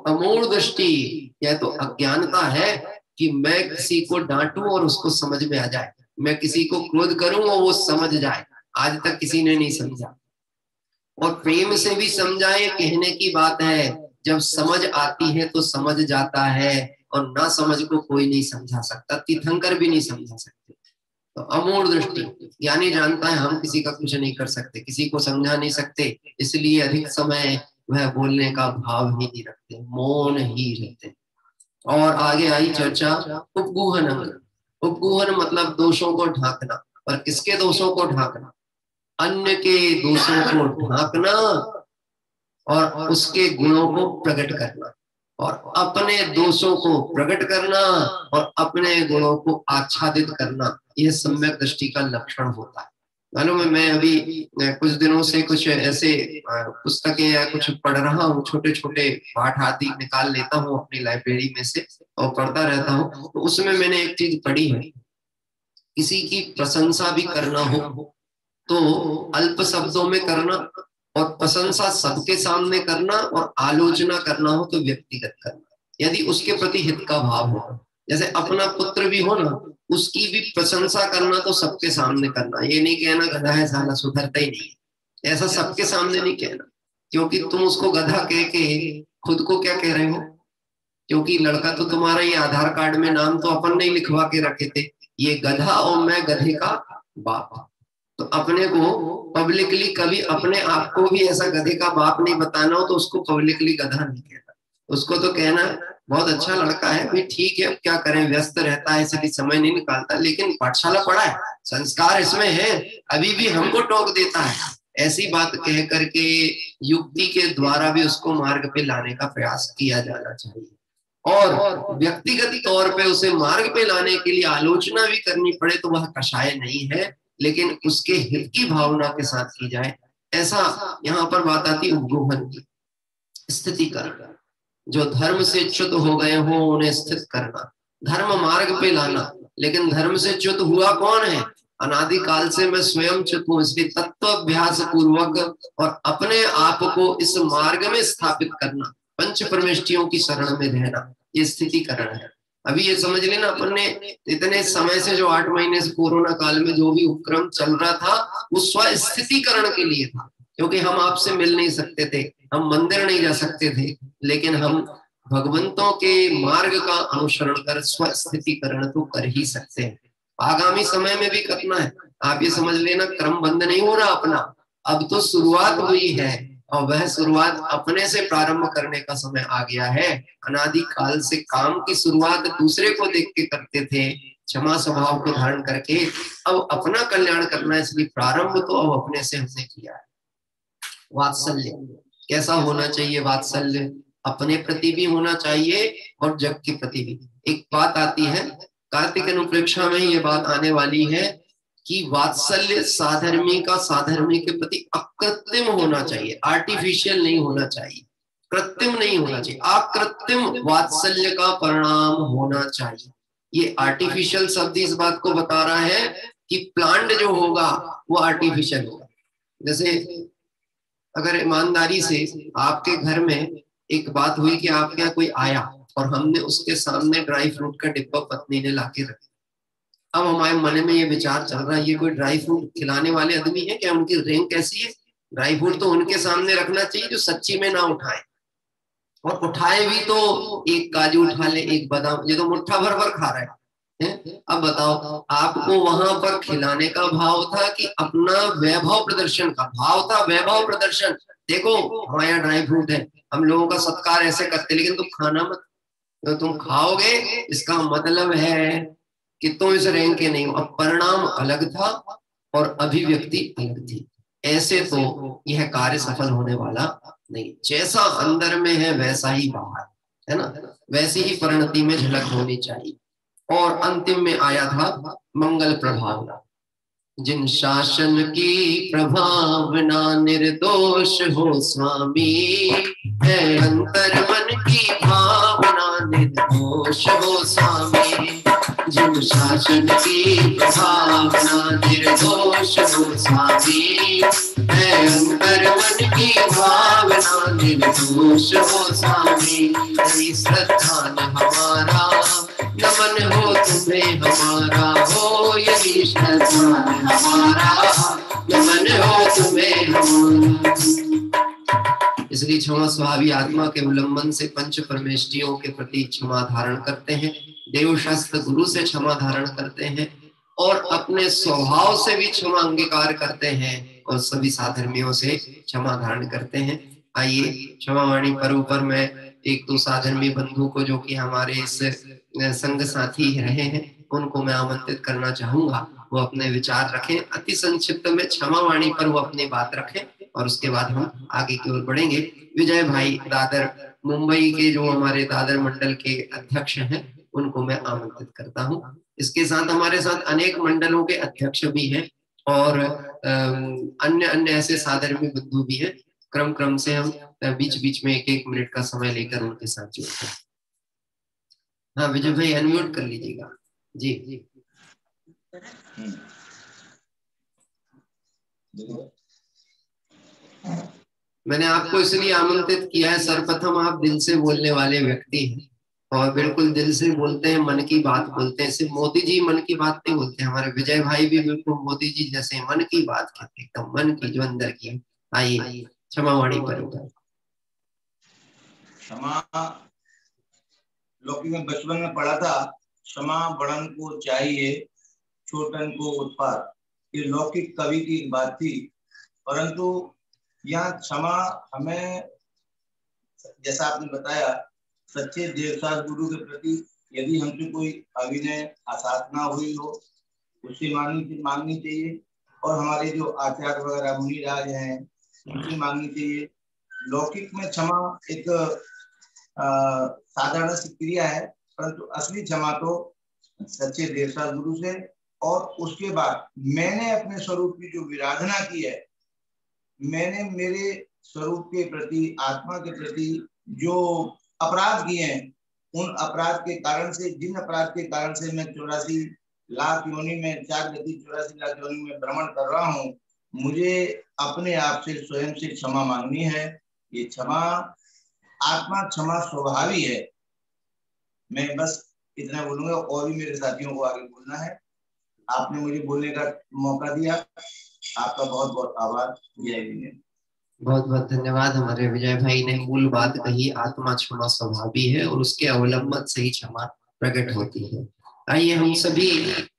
अमूढ़ दृष्टि, यह तो अज्ञानता है कि मैं किसी को डांटूं और उसको समझ में आ जाए, मैं किसी को क्रोध करूं और वो समझ जाए। आज तक किसी ने नहीं समझा। और प्रेम से भी समझाए कहने की बात है, जब समझ आती है तो समझ जाता है, और ना समझ को कोई नहीं समझा सकता, तीर्थंकर भी नहीं समझा सकते। तो अमूढ़ दृष्टि, ज्ञानी जानता है हम किसी का कुछ नहीं कर सकते, किसी को समझा नहीं सकते, इसलिए अधिक समय वह बोलने का भाव ही नहीं रखते, मौन ही रहते। और आगे आई चर्चा उपगूहन अंग। उपगूहन मतलब दोषों को ढांकना। और किसके दोषों को ढांकना? अन्य के दोषों को ढांकना और उसके गुणों को प्रकट करना, और अपने दोषों को प्रकट करना और अपने गुणों को आच्छादित करना, यह सम्यक दृष्टि का लक्षण होता है। मालूम है, मैं अभी कुछ दिनों से कुछ ऐसे पुस्तकें या कुछ पढ़ रहा हूँ, छोटे छोटे पाठ आदि निकाल लेता हूँ अपनी लाइब्रेरी में से और पढ़ता रहता हूँ। तो उसमें मैंने एक चीज पढ़ी है, किसी की प्रशंसा भी करना हो तो अल्प शब्दों में करना, और प्रशंसा सबके सामने करना, और आलोचना करना हो तो व्यक्तिगत करना, यदि उसके प्रति हित का भाव हो। जैसे अपना पुत्र भी हो ना, उसकी भी प्रशंसा करना तो सबके सामने करना। ये नहीं कहना गधा है साला सुधरता ही नहीं, ऐसा सबके सामने नहीं कहना, क्योंकि तुम उसको गधा कह के खुद को क्या कह रहे हो? क्योंकि लड़का तो तुम्हारा ये आधार कार्ड में नाम तो अपन ने लिखवा के रखे थे, ये गधा और मैं गधे का बाप। तो अपने को पब्लिकली कभी अपने आप को भी ऐसा गधे का बाप नहीं बताना हो तो उसको पब्लिकली गधा नहीं कहना। उसको तो कहना बहुत अच्छा लड़का है भाई, ठीक है, क्या करें, व्यस्त रहता है इसलिए समय नहीं निकालता, लेकिन पाठशाला पढ़ा है, संस्कार इसमें है, अभी भी हमको टोक देता है। ऐसी बात कह करके युक्ति के द्वारा भी उसको मार्ग पे लाने का प्रयास किया जाना चाहिए। और व्यक्तिगत तौर पे उसे मार्ग पे लाने के लिए आलोचना भी करनी पड़े तो वह कषाय नहीं है, लेकिन उसके हित की भावना के साथ की जाए। ऐसा यहाँ पर बात आती उपगूहन की। स्थितिकरण, जो धर्म से च्युत हो गए हो उन्हें स्थित करना, धर्म मार्ग पे लाना। लेकिन धर्म से च्युत हुआ कौन है? अनादिकाल से मैं स्वयं च्युत हूँ, इसलिए तत्वाभ्यास पूर्वक और अपने आप को इस मार्ग में स्थापित करना, पंच परमेष्टियों की शरण में रहना, ये स्थितिकरण है। अभी ये समझ लेना, अपन ने इतने समय से जो 8 महीने से कोरोना काल में जो भी उपक्रम चल रहा था वो स्वस्थितिकरण के लिए था, क्योंकि हम आपसे मिल नहीं सकते थे, हम मंदिर नहीं जा सकते थे, लेकिन हम भगवंतों के मार्ग का अनुसरण कर स्वस्थितिकरण तो कर ही सकते हैं। आगामी समय में भी करना है। आप ये समझ लेना, क्रम बंद नहीं हो रहा अपना, अब तो शुरुआत हुई है, और वह शुरुआत अपने से प्रारंभ करने का समय आ गया है। अनादि काल से काम की शुरुआत दूसरे को देख के करते थे, क्षमा स्वभाव को धारण करके, अब अपना कल्याण करना है, इसलिए प्रारंभ तो अब अपने से हमने किया है। वात्सल्य कैसा होना चाहिए? वात्सल्य अपने प्रति भी होना चाहिए और जग के प्रति भी। एक बात आती है, कार्तिक अनुप्रेक्षा में ये बात आने वाली है कि वात्सल्य साधर्मी का साधर्मी के प्रति अकृत्रिम होना चाहिए, आर्टिफिशियल नहीं होना चाहिए, कृत्रिम नहीं होना चाहिए, अकृत्रिम वात्सल्य का परिणाम होना चाहिए। ये आर्टिफिशियल शब्द इस बात को बता रहा है कि प्लांट जो होगा वो आर्टिफिशियल होगा। जैसे अगर ईमानदारी से आपके घर में एक बात हुई कि आपके यहाँ कोई आया और हमने उसके सामने ड्राई फ्रूट का डिब्बा पत्नी ने लाके रखा, अब हमारे मन में ये विचार चल रहा है ये कोई ड्राई फ्रूट खिलाने वाले आदमी है क्या, उनकी रैंक कैसी है, ड्राई फ्रूट तो उनके सामने रखना चाहिए जो सच्ची में ना उठाए, और उठाए भी तो एक काजू उठा ले, एक बादाम, ये तो मुट्ठा भर भर खा रहा है। अब बताओ आपको वहां पर खिलाने का भाव था कि अपना वैभव प्रदर्शन का भाव था? वैभव प्रदर्शन, देखो हमारे यहाँ ड्राई फ्रूट है, हम लोगों का सत्कार ऐसे करते, लेकिन तुम खाना मत, तो तुम खाओगे इसका मतलब है कि तुम इस रैंक के नहीं हो। अब परिणाम अलग था और अभिव्यक्ति अलग थी, ऐसे तो यह कार्य सफल होने वाला नहीं। जैसा अंदर में है वैसा ही बाहर है ना, वैसी ही परिणति में झलक होनी चाहिए। और अंतिम में आया था मंगल प्रभावना। जिन शासन की प्रभावना निर्दोष हो स्वामी, है अंतर मन की भावना निर्दोष हो स्वामी। जिन शासन की प्रभावना निर्दोष हो स्वामी, है अंतर मन की भावना निर्दोष हो स्वामी। यही श्रद्धान हमारा नमन हो तुम्हें हमारा, हो यही श्रद्धान हमारा नमन हो तुम्हें हमारा। इसलिए क्षमा स्वभावी आत्मा के उल्लंघन से पंच परमेष्टियों के प्रति क्षमा धारण करते हैं, देव शास्त्र गुरु से क्षमा धारण करते हैं, और अपने स्वभाव से भी क्षमा अंगीकार करते हैं, और सभी साधर्मियों से क्षमा धारण करते हैं। आइए क्षमा वाणी पर्व पर मैं एक दो साधर्मी बंधु को जो कि हमारे इस संग साथी रहे हैं उनको मैं आमंत्रित करना चाहूंगा, वो अपने विचार रखें, अति संक्षिप्त में क्षमा वाणी पर वो अपनी बात रखें, और उसके बाद हम आगे की ओर बढ़ेंगे। विजय भाई दादर मुंबई के जो हमारे दादर मंडल के अध्यक्ष हैं उनको मैं आमंत्रित करता हूं। इसके साथ हमारे साथ अनेक मंडलों के अध्यक्ष भी हैं और अन्य अन्य ऐसे साधर्मी बंधु भी हैं। क्रम क्रम से हम बीच बीच में एक एक मिनट का समय लेकर उनके साथ जुड़ते हैं। हाँ विजय भाई अनम्यूट कर लीजिएगा जी। मैंने आपको इसलिए आमंत्रित किया है, सर्वप्रथम आप दिल से बोलने वाले व्यक्ति हैं और बिल्कुल दिल से बोलते हैं, मन की बात बोलते हैं। सिर्फ मोदी जी मन की बात नहीं बोलते, हमारे विजय भाई भी बिल्कुल मोदी जी जैसे मन की बात कहते, एकदम मन की जो अंदर की। आइए क्षमा वाणी पर क्षमा लौकिक में बचपन में पढ़ा था, क्षमा बड़न को चाहिए छोटन को उत्पाद, ये लौकिक कवि की बात थी। परंतु यहाँ क्षमा हमें जैसा आपने बताया सच्चे देवसार गुरु के प्रति यदि हमसे कोई अभिनय असाधना हुई हो उससे मांगनी चाहिए, और हमारे जो आचार्य वगैरह मुनिराज हैं उनसे मांगनी चाहिए। लौकिक में क्षमा एक साधारण सी क्रिया है, परंतु असली क्षमा तो सच्चे देवसार गुरु से, और उसके बाद मैंने अपने स्वरूप की जो विराधना की है, मैंने मेरे स्वरूप के प्रति आत्मा के प्रति जो अपराध किए हैं, उन अपराध के कारण से, जिन अपराध के कारण से मैं 84 लाख योनि में 84 लाख योनि में भ्रमण कर रहा हूँ, मुझे अपने आप से स्वयं से क्षमा मांगनी है। ये क्षमा आत्मा क्षमा स्वभावी है। मैं बस इतना बोलूंगा, और भी मेरे साथियों को आगे बोलना है। आपने मुझे बोलने का मौका दिया, आपका बहुत बहुत आभार। जय विजय। बहुत बहुत धन्यवाद। हमारे विजय भाई ने मूल बात कही, आत्मा क्षमा स्वभावी है और उसके अवलंबन से ही क्षमा प्रकट होती है। आइए हम सभी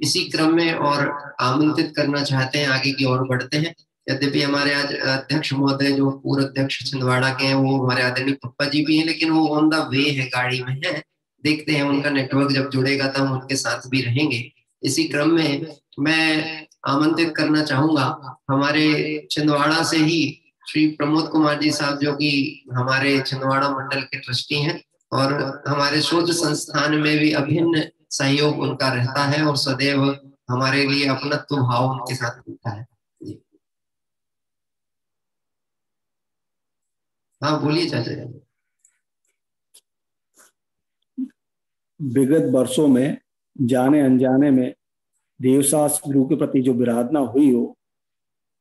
इसी क्रम में और आमंत्रित करना चाहते हैं, आगे की ओर बढ़ते हैं। यद्यपि हमारे आज अध्यक्ष महोदय जो पूर्व अध्यक्ष छिंदवाड़ा के हैं वो हमारे आदरणीय पप्पा जी भी हैं, लेकिन वो ऑन द वे है, गाड़ी में है। देखते हैं उनका नेटवर्क जब जुड़ेगा तब हम उनके साथ भी रहेंगे। इसी क्रम में मैं आमंत्रित करना चाहूंगा हमारे छिंदवाड़ा से ही श्री प्रमोद कुमार जी साहब, जो कि हमारे छिंदवाड़ा मंडल के ट्रस्टी हैं और हमारे शोध संस्थान में भी अभिन्न सहयोग उनका रहता है और सदैव हमारे लिए अपनत्व भाव उनके साथ रहता है। हाँ बोलिए चाचा जी। विगत वर्षों में जाने अनजाने में देवसास गुरु के प्रति जो विराधना हुई हो,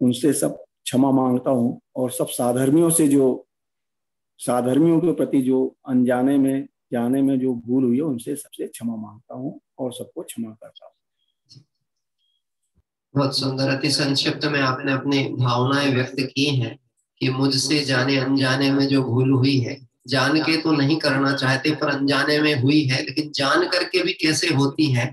उनसे सब क्षमा मांगता हूँ और सब साधर्मियों से जो साधर्मियों के प्रति जो अनजाने में जाने में जो भूल हुई है उनसे सबसे क्षमा मांगता हूँ और सबको क्षमा करता हूँ। बहुत सुंदर, अति संक्षिप्त में आपने अपनी भावनाएं व्यक्त की हैं कि मुझसे जाने अनजाने में जो भूल हुई है, जान के तो नहीं करना चाहते पर अनजाने में हुई है, लेकिन जान करके भी कैसे होती है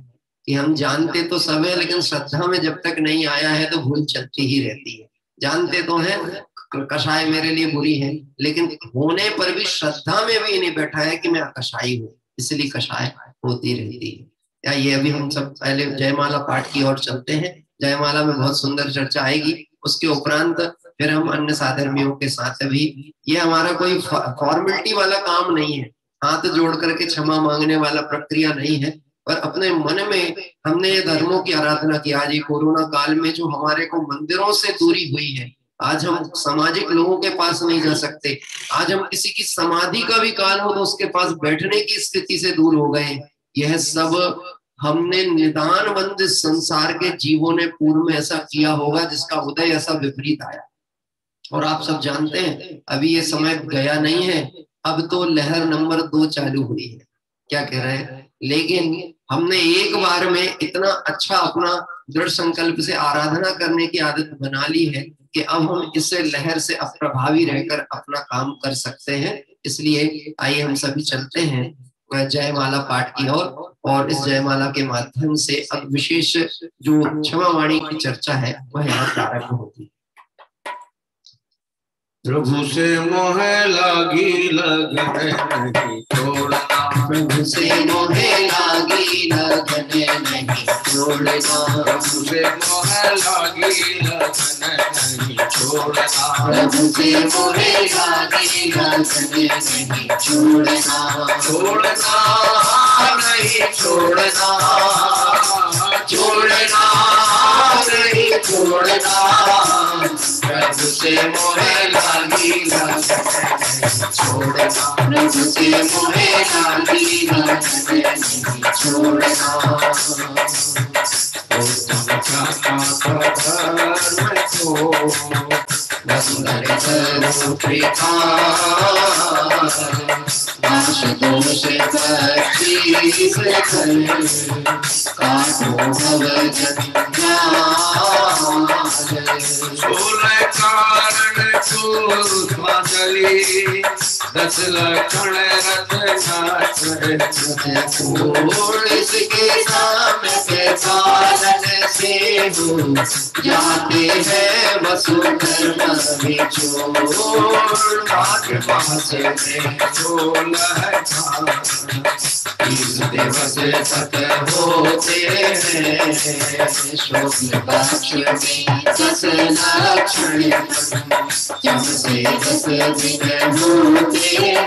कि हम जानते तो सब है लेकिन श्रद्धा में जब तक नहीं आया है तो भूल चलती ही रहती है। जानते तो है कषाय मेरे लिए बुरी है, लेकिन होने पर भी श्रद्धा में भी नहीं बैठा है कि मैं कषाई हूँ, इसलिए कषाय होती रहती है। या ये अभी हम सब पहले जयमाला पाठ की ओर चलते हैं। जयमाला में बहुत सुंदर चर्चा आएगी, उसके उपरांत फिर हम अन्य साधर्मियों के साथ भी, ये हमारा कोई फॉर्मेलिटी वाला काम नहीं है, हाथ जोड़ करके क्षमा मांगने वाला प्रक्रिया नहीं है, पर अपने मन में हमने ये धर्मों की आराधना की। आज ये कोरोना काल में जो हमारे को मंदिरों से दूरी हुई है, आज हम सामाजिक लोगों के पास नहीं जा सकते, आज हम किसी की समाधि का भी काल हो तो उसके पास बैठने की स्थिति से दूर हो गए। यह सब हमने निदानबंद संसार के जीवों ने पूर्व में ऐसा किया होगा जिसका उदय ऐसा विपरीत आया। और आप सब जानते हैं अभी ये समय गया नहीं है, अब तो लहर नंबर 2 चालू हुई है, क्या कह रहे हैं, लेकिन हमने एक बार में इतना अच्छा अपना दृढ़ संकल्प से आराधना करने की आदत बना ली है कि अब हम इस लहर से अप्रभावी रहकर अपना काम कर सकते हैं। इसलिए आइए हम सभी चलते हैं जयमाला पाठ की ओर, और इस जयमाला के माध्यम से अब विशेष जो क्षमा वाणी की चर्चा है वह यहाँ प्रारंभ होती है। प्रभु से मोह लागी लगन नहीं छोड़ना, प्रभु से मोह लागी लगन नहीं छोड़ना, प्रभु से मोह लागी लगन नहीं छोड़ना, प्रभु से मोह लागी लगन नहीं छोड़ना, छोड़ना नहीं छोड़ना, छोड़ना नहीं छोड़ना, प्रभु से मोह लागी लगन नहीं छोड़ना, प्रभु से मोह लागी लगन नहीं छोड़ना। नाश दोष बख्शीश कर काटो भव जंजाल, सोलह कारण को मांगली 10 लक्षण रत्नाकर इसके सामने पालन से हो जाते हैं वसुधर्म बिछोड़, पास दिवस सत होते हैं शुक्ल पक्ष में 10 लक्षण, जब से 10 दिन होते हैं,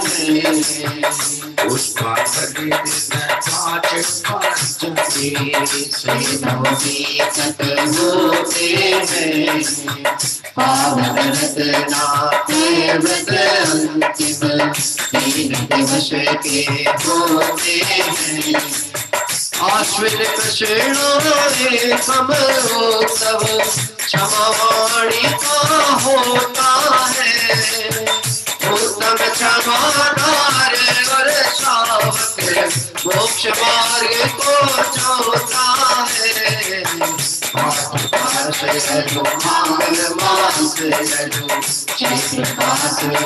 उस पाँच सत होते हैं, पावन रत्नाते व्रत अंतिम 3 दिवस के होते हैं, आश्विन कृष्ण समोत्सव क्षमा वाणी का होता है, उत्तम क्षमादार वर्षावक मोक्ष मार्ग को जोता है, मंगल मास चैत्र मास में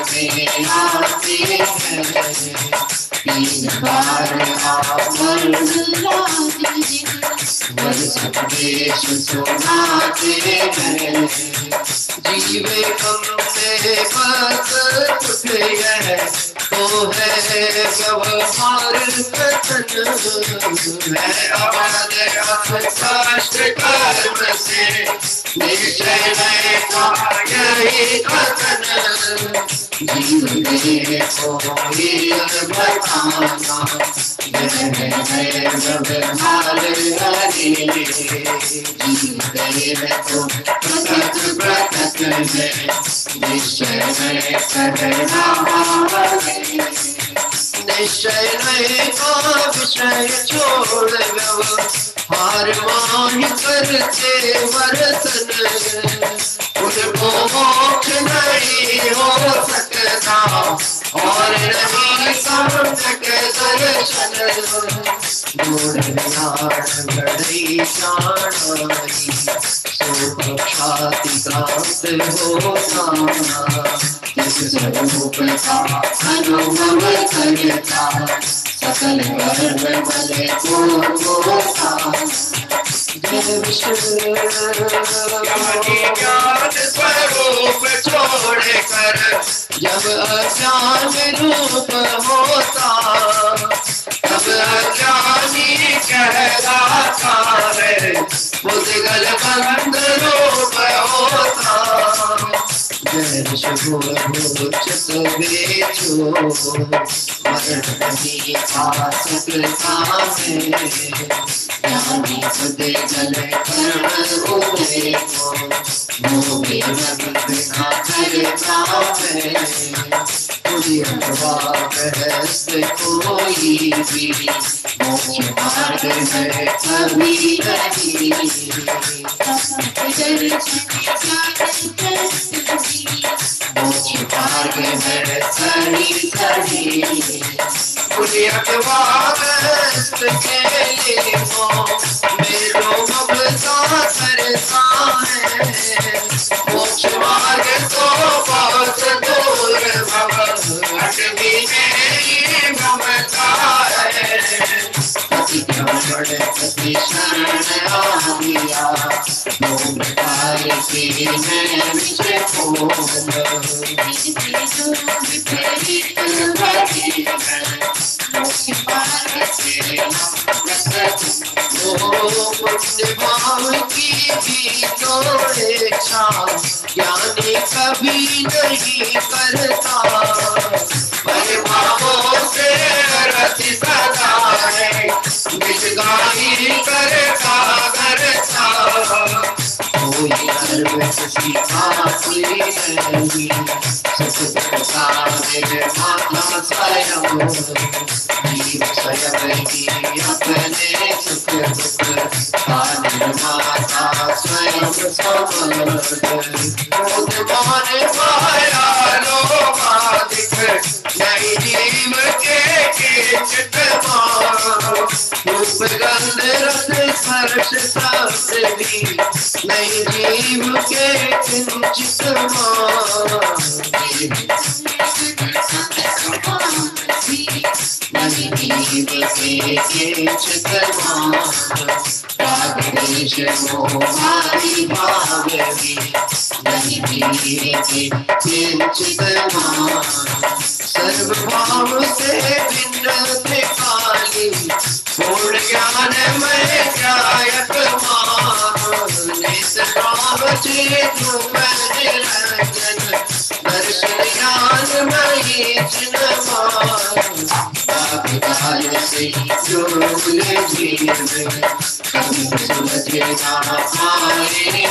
आते हैं, 3 बार वर्ष उपदेश सुनाते हैं, जीवे कम से पद उठ है तो है व्यवहार कथन है, आवाज शास्त्र कर्म से निश्चय का यही कथन, जीव को बताना है व्यवहार हरि, जीव को प्रकट है निश्चय करना, निश्चय का विषय छोड़ व्यवहार मान करते वर्तन, उनको करता और नहीं सामक दर्शन गढ़ी जानाई सो छाती क्रांत होता स्वरूप का अनुभव करता सकल गर्भ बले को जय विष्णु ज्ञान स्वरूप छोड़ कर जब अज्ञान रूप होता तब अज्ञानी कहलाता है मुद्गल बंद रूप होता जय विष्णु चित बेचो मरण नहीं आ सकता है ज्ञानी मुद्गल कर्म उदय को मोहे रंग बिना करता है मुझे अनुभव है कोई भी मोक्ष मार्ग है कभी नहीं मोक्ष मार्ग है सही सही मुझे अनुभव के लिए मेरो ममता करता है मोक्ष मार्ग तो बहुत दूर अटवी मेरी ममता है पति शरण आ गया की मैं विषय भाव की भी तो इच्छा ज्ञानी कभी नहीं करता पर भावों से रति सदा है गाही करता करता कोई गर्व किसी आखिरी नहीं सुखता मेरे माता स्वयं जीव स्वयं ही अपने सुख दुख माता स्वयं समर्थ माया लोमादिक नहीं जीव के रूप गंध रस स्पर्श शब्द भी नहीं जीव के किंचित नहीं जीव के किंचित रागदेश मोहादि भाव भी नहीं जीव के किंचित सर्व भाव से भिन्न त्रिकाली पूर्ण ज्ञान में जायक दर्शन ज्ञान मई चिन्ह से जो जीव कभी सुलझे ना पाएंगे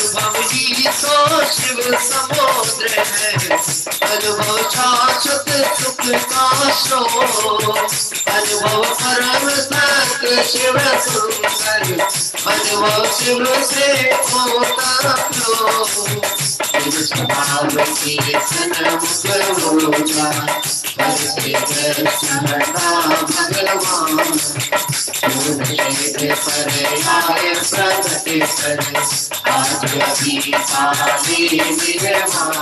अनुभव ही तो शिव समुद्र है अनुभव शाश्वत सुख का स्रोत अनुभव परम सत्य शिव सुंदर अनुभव शिव से होता लो स्वभाव की सनम करोगा श्री कृष्ण भगवान आय प्रगति करे आज अभी पानी निर्माण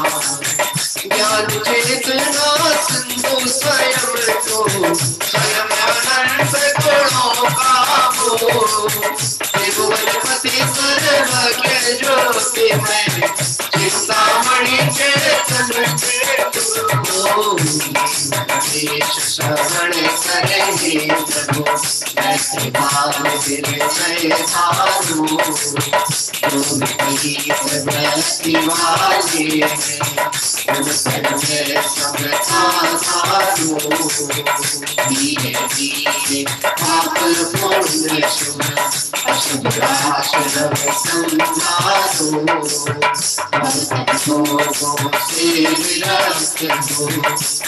ज्ञान चेतना सिंधु स्वयं को स्वयं अनंत गुणों का हो त्रिभुवनपति सर्वज्ञ ज्योति में चिंतामणि चेतन श्रवण करेंगे प्रभु ऐसे भाव हृदय धारू भक्ति वाले धीरे धीरे पापल पुण्य शुभ शुभ्राश रव संभालो भक्तों को सेव रखो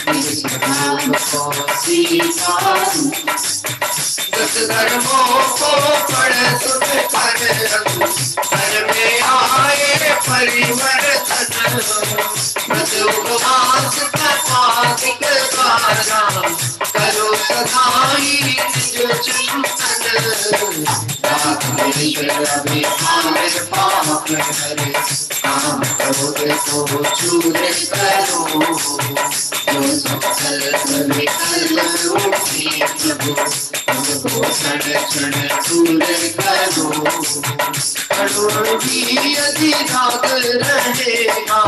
निज स्वभाव को स्वीकारो दस धर्मों को पढ़ सुन कर घर में आए परिवर्तन व्रत उपवास तपादिक द्वारा करो सदा ही निज चिंतन राघवेश्वर अभिमानर पाप हरे काम क्रोध को चूर करो जो संकल्प विकल्प रूपी प्रभु उनको क्षण क्षण दूर करो करुण भी अधिराग रहेगा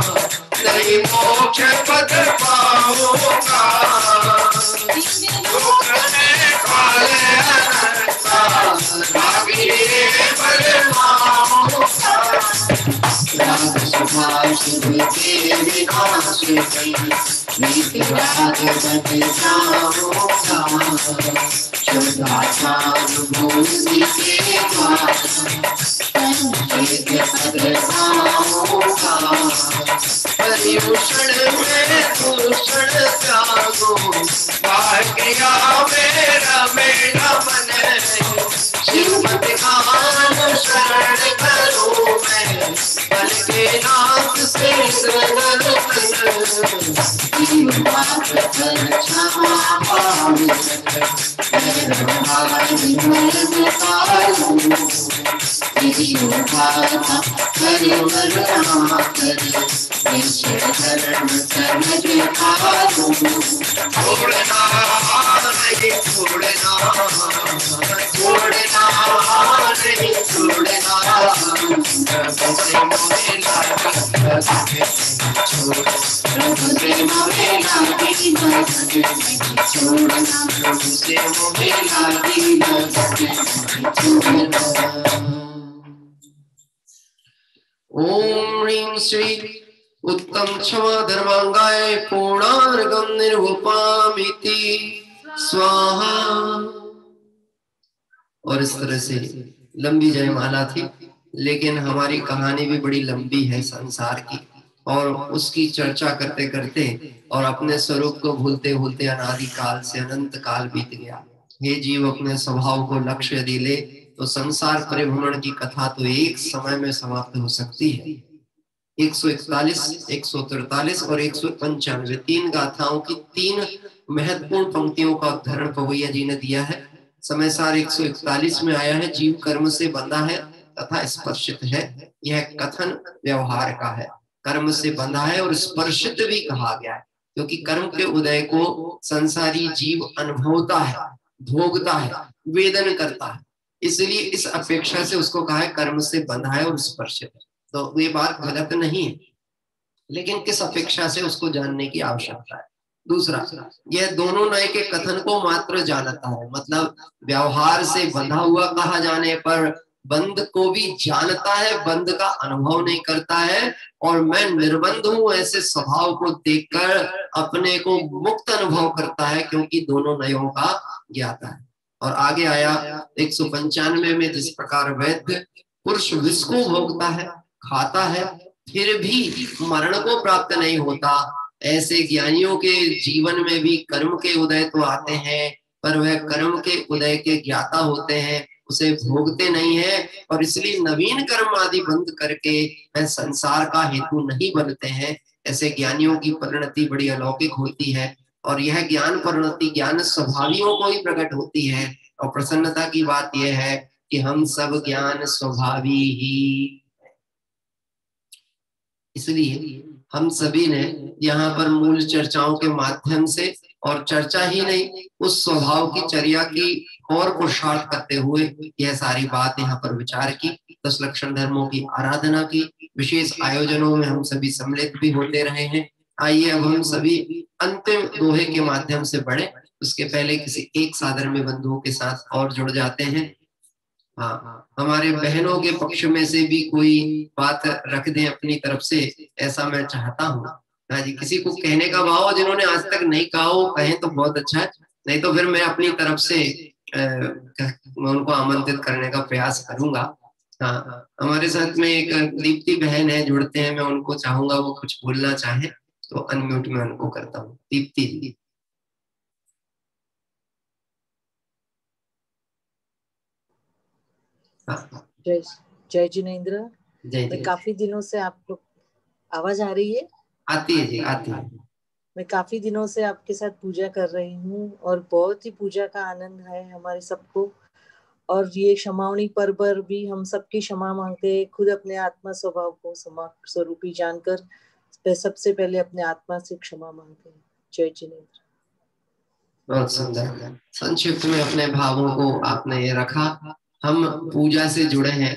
नहीं मोक्ष पद पाओगा दुख में काले अनंता भागी बलवाओगा राग सुभाष के विनाश कई नीति राग बन जाओगा शुद्धाचानुभूति के द्वारा परिभूषण में भूषण त्यागो भाग्या मेरा मेरा मन शिवमत कान शरण करो मैं बल के नाथ से क्षमा पाऊं ओम ह्रीं श्री उत्तम क्षमा धर्मांगाय पूर्णार्गम निर्वपामिति स्वाहा। और इस तरह से लंबी जयमाला थी, लेकिन हमारी कहानी भी बड़ी लंबी है संसार की, और उसकी चर्चा करते करते और अपने स्वरूप को भूलते भूलते अनादि काल से अनंत काल बीत गया। हे जीव, अपने स्वभाव को लक्ष्य यदि ले तो संसार परिभ्रमण की कथा तो एक समय में समाप्त हो सकती है। 141, 143 और 195 तीन गाथाओं की तीन महत्वपूर्ण पंक्तियों का उदाहरण पवैया जी ने दिया है। समय सार 141 में आया है, जीव कर्म से बंधा है तथा स्पर्शित है। यह कथन व्यवहार का है, कर्म से बंधा है और स्पर्शित भी कहा गया है, क्योंकि कर्म के उदय को संसारी जीव अनुभवता है, भोगता है, वेदन करता है, इसलिए इस अपेक्षा से उसको कहा है कर्म से बंधा है और स्पर्शित है। तो ये बात गलत नहीं है, लेकिन किस अपेक्षा से उसको जानने की आवश्यकता है। दूसरा, यह दोनों नए के कथन को मात्र जानता है, मतलब व्यवहार से बंधा हुआ कहा जाने पर बंध को भी जानता है, बंध का अनुभव नहीं करता है। और मैं निर्बंध हूं ऐसे स्वभाव को देखकर अपने को मुक्त अनुभव करता है, क्योंकि दोनों नयों का ज्ञाता है। और आगे आया 195 में, जिस प्रकार वैद्य पुरुष विष को भोगता है, खाता है, फिर भी मरण को प्राप्त नहीं होता, ऐसे ज्ञानियों के जीवन में भी कर्म के उदय तो आते हैं, पर वह कर्म के उदय के ज्ञाता होते हैं, उसे भोगते नहीं है, और इसलिए नवीन कर्म आदि बंद करके वह संसार का हेतु नहीं बनते हैं। ऐसे ज्ञानियों की परिणति बड़ी अलौकिक होती है, और यह ज्ञान परिणति ज्ञान स्वभावियों को ही प्रकट होती है। और प्रसन्नता की बात यह है कि हम सब ज्ञान स्वभावी ही, इसलिए हम सभी ने यहाँ पर मूल चर्चाओं के माध्यम से, और चर्चा ही नहीं, उस स्वभाव की चर्या की और पुरुषार्थ करते हुए यह सारी बात यहाँ पर विचार की। 10 लक्षण धर्मों की आराधना की, विशेष आयोजनों में हम सभी सम्मिलित भी होते रहे हैं। आइए अब हम सभी अंतिम दोहे के माध्यम से बढ़े, उसके पहले किसी एक साधर्म्य बंधुओं के साथ और जुड़ जाते हैं। हाँ, हमारे बहनों के पक्ष में से भी कोई बात रख दें अपनी तरफ से, ऐसा मैं चाहता हूँ। हाँ जी, किसी को कहने का भाव जिन्होंने आज तक नहीं कहा हो कहें तो बहुत अच्छा है, नहीं तो फिर मैं अपनी तरफ से मैं उनको आमंत्रित करने का प्रयास करूंगा। हाँ, हमारे साथ में एक दीप्ति बहन है, जुड़ते हैं, मैं उनको चाहूंगा वो कुछ बोलना चाहे तो अनम्यूट में उनको करता हूँ। दीप्ति। हाँ। जय जय जिनेंद्र। जय मैं जय। काफी दिनों से आप लोग, आवाज आ रही है? आती है जी, आती है। मैं काफी दिनों से आपके साथ पूजा कर रही हूँ और बहुत ही पूजा का आनंद है हमारे सबको। और ये क्षमावणी पर्व पर भी हम सबकी क्षमा मांगते हैं, खुद अपने आत्मा स्वभाव को क्षमा स्वरूपी जानकर सबसे पहले अपने आत्मा से क्षमा मांगते हैं। जय जिनेंद्र। बहुत सुंदर। संक्षिप्त में अपने भावों को आपने ये रखा। हम पूजा से जुड़े हैं।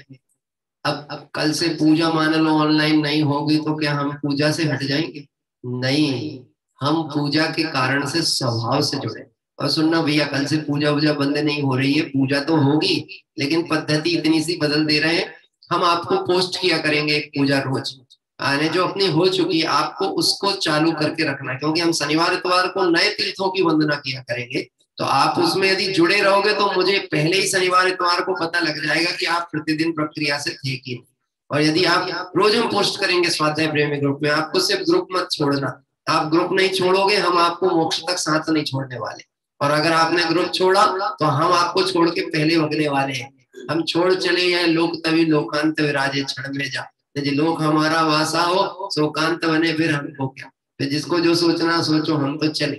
अब कल से पूजा मान लो ऑनलाइन नहीं होगी तो क्या हम पूजा से हट जाएंगे? नहीं, हम पूजा के कारण से स्वभाव से जुड़े। और सुनना भैया, कल से पूजा वूजा बंद नहीं हो रही है, पूजा तो होगी लेकिन पद्धति इतनी सी बदल दे रहे हैं। हम आपको पोस्ट किया करेंगे एक पूजा रोज, आने जो अपनी हो चुकी है आपको उसको चालू करके रखना है, क्योंकि हम शनिवार इतवार को नए तीर्थों की वंदना किया करेंगे। तो आप उसमें यदि जुड़े रहोगे तो मुझे पहले ही शनिवार इतवार को पता लग जाएगा कि आप प्रतिदिन प्रक्रिया से थे कि नहीं। और यदि आप रोज हम पोस्ट करेंगे स्वाध्याय प्रेमी ग्रुप में, आपको सिर्फ ग्रुप मत छोड़ना। आप ग्रुप नहीं छोड़ोगे हम आपको मोक्ष तक साथ नहीं छोड़ने वाले, और अगर आपने ग्रुप छोड़ा तो हम आपको छोड़ के पहले भगने वाले हैं। हम छोड़ चले हैं लोक तभी लोकांत विराजे क्षण में जा, यदि लोक हमारा वासा हो शोकांत बने फिर हमको क्या। फिर जिसको जो सोचना सोचो, हम तो चले।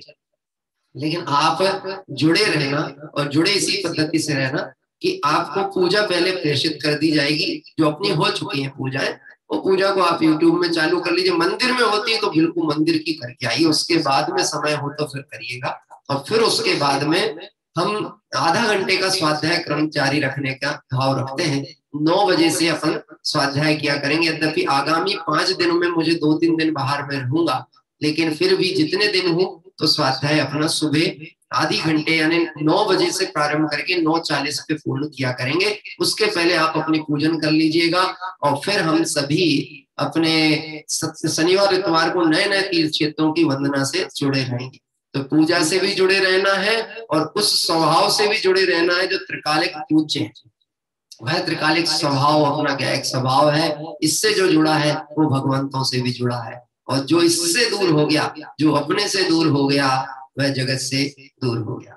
लेकिन आप जुड़े रहना और जुड़े इसी पद्धति से रहना कि आपको पूजा पहले प्रेषित कर दी जाएगी। जो अपनी हो चुकी है पूजाएं, वो पूजा को आप YouTube में चालू कर लीजिए। मंदिर में होती है तो बिल्कुल मंदिर की करके आइए, उसके बाद में समय हो तो फिर करिएगा। और फिर उसके बाद में हम आधा घंटे का स्वाध्याय क्रम जारी रखने का भाव रखते हैं। 9 बजे से अपन स्वाध्याय किया करेंगे। यद्यपि आगामी 5 दिनों में मुझे 2-3 दिन बाहर में रहूंगा, लेकिन फिर भी जितने दिन हो तो स्वाध्याय अपना सुबह आधी घंटे यानी 9 बजे से प्रारंभ करके 9:40 पे पूर्ण किया करेंगे। उसके पहले आप अपनी पूजन कर लीजिएगा और फिर हम सभी अपने शनिवार इतवार को नए नए तीर्थ क्षेत्रों की वंदना से जुड़े रहेंगे। तो पूजा से भी जुड़े रहना है और उस स्वभाव से भी जुड़े रहना है जो त्रिकालिक पूज्य है। वह त्रिकालिक स्वभाव अपना क्या एक स्वभाव है, इससे जो जुड़ा है वो भगवंतों से भी जुड़ा है। और जो इससे दूर हो गया, जो अपने से दूर हो गया, वह जगत से दूर हो गया।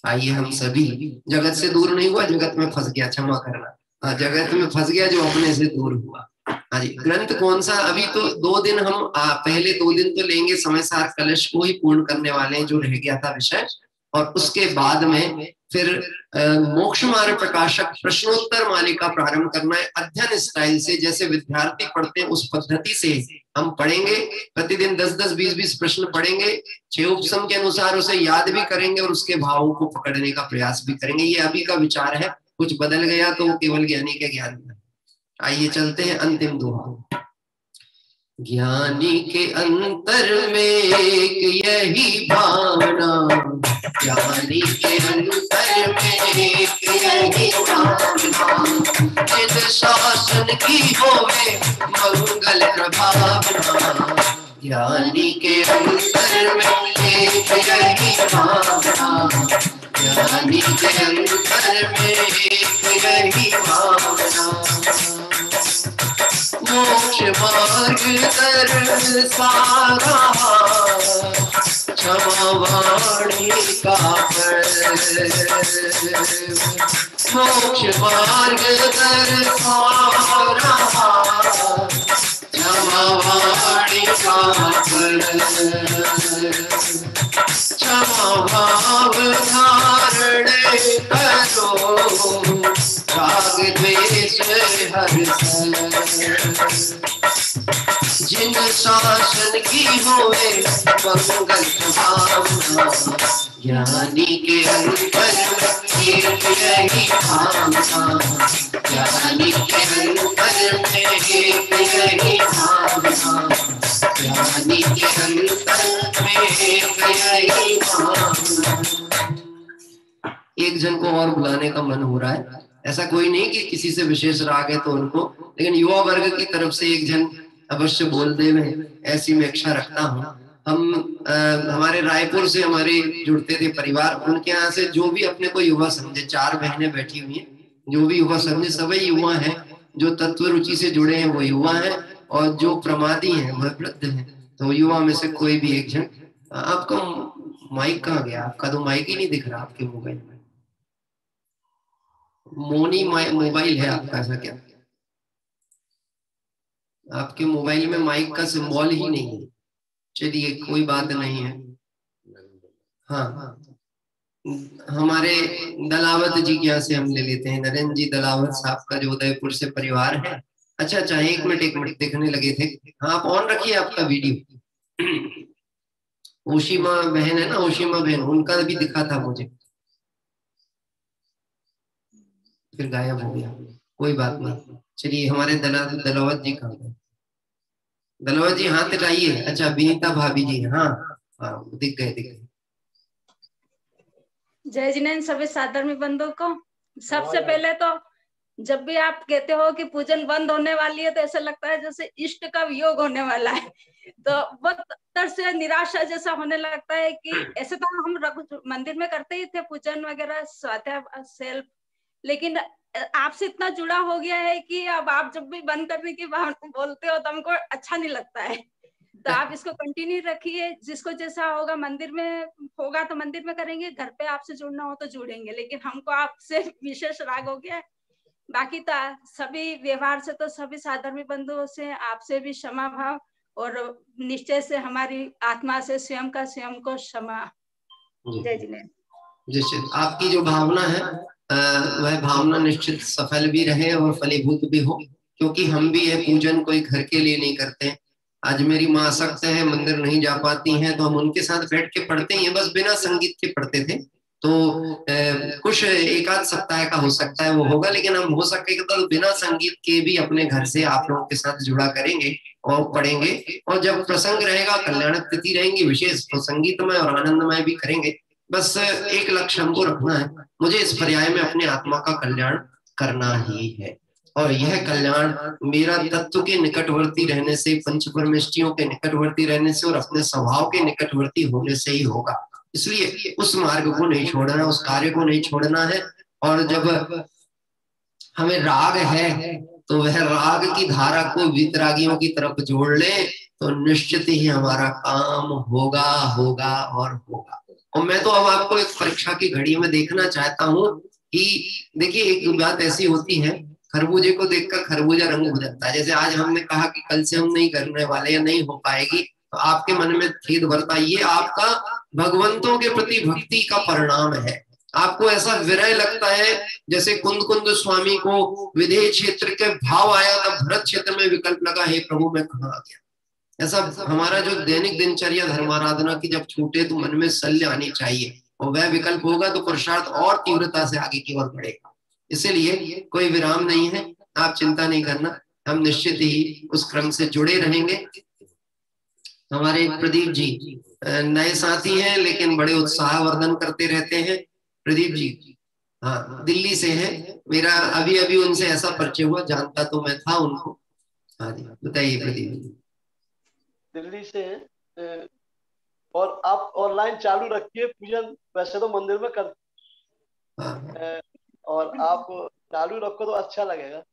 आइए हम सभी, जगत से दूर नहीं हुआ, जगत में फंस गया, क्षमा करना, जगत में फंस गया जो अपने से दूर हुआ। हाँ जी, ग्रंथ कौन सा? अभी तो 2 दिन हम पहले 2 दिन तो लेंगे, समय सार कलश को ही पूर्ण करने वाले हैं जो रह गया था विषय। और उसके बाद में फिर मोक्ष मार्ग प्रकाशक प्रश्नोत्तर मालिका प्रारंभ करना है अध्ययन स्टाइल से, जैसे विद्यार्थी पढ़ते हैं उस पद्धति से हम पढ़ेंगे। प्रतिदिन 10-10, 20-20 प्रश्न पढ़ेंगे, 6 उपसम के अनुसार उसे याद भी करेंगे और उसके भावों को पकड़ने का प्रयास भी करेंगे। ये अभी का विचार है, कुछ बदल गया तो वो केवल ज्ञानी के ज्ञान में। आइए चलते हैं अंतिम दोहा। ज्ञानी के अंतर में एक यही भावना, ज्ञानी के अंतर में एक यही भावना, जिन शासन की होवे मंगल प्रभावना। ज्ञानी के अंतर में एक यही भावना, ज्ञानी के अंतर में एक यही भावना। मोक्ष मार्ग दर्शा रहा क्षमावाणी का फल। मोक्ष मार्ग दर्शा रहा क्षमावाणी का फल। क्षमा भाव धारण करो राग द्वेष हर्ष। जिन शासन की होए मंगल भावना, ज्ञानी के अंतर एक यही भावना, ज्ञानी के अंतर में एक यही भावना, ज्ञानी के अंतर में एक यही भावना। एक जन को और बुलाने का मन हो रहा है, ऐसा कोई नहीं कि किसी से विशेष राग है तो उनको, लेकिन युवा वर्ग की तरफ से एक जन अवश्य बोल दे, मैं ऐसी मैं इच्छा रखता हूँ। हमारे रायपुर से हमारे जुड़ते थे परिवार, उनके यहाँ से जो भी अपने को युवा समझे, 4 बहनें बैठी हुई हैं, जो भी युवा समझे सभी युवा हैं, जो तत्व रुचि से जुड़े हैं वो युवा हैं, और जो प्रमादी हैं वह वृद्ध हैं। तो युवा में से कोई भी एक जन। आपका माइक कहाँ गया? आपका तो माइक ही नहीं दिख रहा आपके मोबाइल में। मोनी मोबाइल है आपका, ऐसा क्या? आपके मोबाइल में माइक का सिंबल ही नहीं है। चलिए कोई बात नहीं है। हाँ, हमारे दलावत जी के यहाँ से हम ले लेते हैं। नरेंद्र जी दलावत साहब का जो उदयपुर से परिवार है। अच्छा, एक मिनट देखने लगे थे। हाँ, आप ऑन रखिए आपका वीडियो। ओशिमा बहन है ना, ओशिमा बहन, उनका भी दिखा था मुझे, फिर गायब हो गया। कोई बात नहीं। चलिए, हमारे दलावत जी कहाँ गए? दलावत जी हाथ उठाइए। अच्छा, विनीता भाभी जी, हाँ हाँ, दिख गए। जय जिनेन्द्र सभी साधर्मी बंधुओं को। सबसे पहले तो जब भी आप कहते हो कि पूजन बंद होने वाली है, तो ऐसा लगता है जैसे इष्ट का वियोग होने वाला है। तो बहुत तरह से निराशा जैसा होने लगता है कि ऐसे तो हम मंदिर में करते ही थे पूजन वगैरह, स्वाध्याय सेल्फ, लेकिन आपसे इतना जुड़ा हो गया है कि अब आप जब भी बंद करने की बात बोलते हो तो हमको अच्छा नहीं लगता है। तो आप इसको कंटिन्यू रखिए। जिसको जैसा होगा, मंदिर में होगा तो मंदिर में करेंगे, घर पे आपसे जुड़ना हो तो जुड़ेंगे, लेकिन हमको आपसे विशेष राग हो गया। बाकी तो सभी व्यवहार से तो सभी साधर्मी बंधुओं से आपसे भी क्षमा भाव, और निश्चय से हमारी आत्मा से स्वयं को क्षमा। जय जिनेन्द्र। आपकी जो भावना है वह भावना निश्चित सफल भी रहे और फलीभूत भी हो, क्योंकि हम भी यह पूजन कोई घर के लिए नहीं करते। आज मेरी माँ सख्त है, मंदिर नहीं जा पाती हैं, तो हम उनके साथ बैठ के पढ़ते ही हैं, बस बिना संगीत के पढ़ते थे। तो कुछ 1 आध सप्ताह का हो सकता है वो होगा, लेकिन हम हो सकेगा तो बिना संगीत के भी अपने घर से आप लोगों के साथ जुड़ा करेंगे और पढ़ेंगे। और जब प्रसंग रहेगा, कल्याणक तिथि रहेंगी विशेष, तो संगीतमय और आनंदमय भी करेंगे। बस एक लक्ष्य हमको रखना है, मुझे इस पर्याय में अपने आत्मा का कल्याण करना ही है, और यह कल्याण मेरा तत्व के निकटवर्ती रहने से, पंच परमेष्टियों के निकटवर्ती रहने से और अपने स्वभाव के निकटवर्ती होने से ही होगा। इसलिए उस मार्ग को नहीं छोड़ना, उस कार्य को नहीं छोड़ना है। और जब हमें राग है तो वह राग की धारा को वीतरागियों की तरफ जोड़ ले, तो निश्चित ही हमारा काम होगा होगा और होगा। और मैं तो अब आपको एक परीक्षा की घड़ी में देखना चाहता हूँ कि देखिए, एक बात ऐसी होती है, खरबूजे को देखकर खरबूजा रंग हो जाता है। जैसे आज हमने कहा कि कल से हम नहीं करने वाले या नहीं हो पाएगी, तो आपके मन में खेद भरता, ये आपका भगवंतों के प्रति भक्ति का परिणाम है। आपको ऐसा विरह लगता है, जैसे कुंद स्वामी को विदेह क्षेत्र के भाव आया, तब भरत क्षेत्र में विकल्प लगा, हे प्रभु मैं कहाँ आ गया। ऐसा हमारा जो दैनिक दिनचर्या धर्माराधना की जब छूटे तो मन में शल्य आनी चाहिए, और वह विकल्प होगा तो पुरुषार्थ और तीव्रता से आगे की ओर बढ़ेगा। इसलिए कोई विराम नहीं है, आप चिंता नहीं करना, हम निश्चित ही उस क्रम से जुड़े रहेंगे। हमारे प्रदीप जी नए साथी हैं, लेकिन बड़े उत्साहवर्धन करते रहते हैं। प्रदीप जी, हाँ, दिल्ली से है। मेरा अभी उनसे ऐसा परिचय हुआ, जानता तो मैं था उनको। हाँ जी, बताइए प्रदीप जी। दिल्ली से, और आप ऑनलाइन चालू रखिए पूजन, वैसे तो मंदिर में कर, और आप चालू रखो तो अच्छा लगेगा।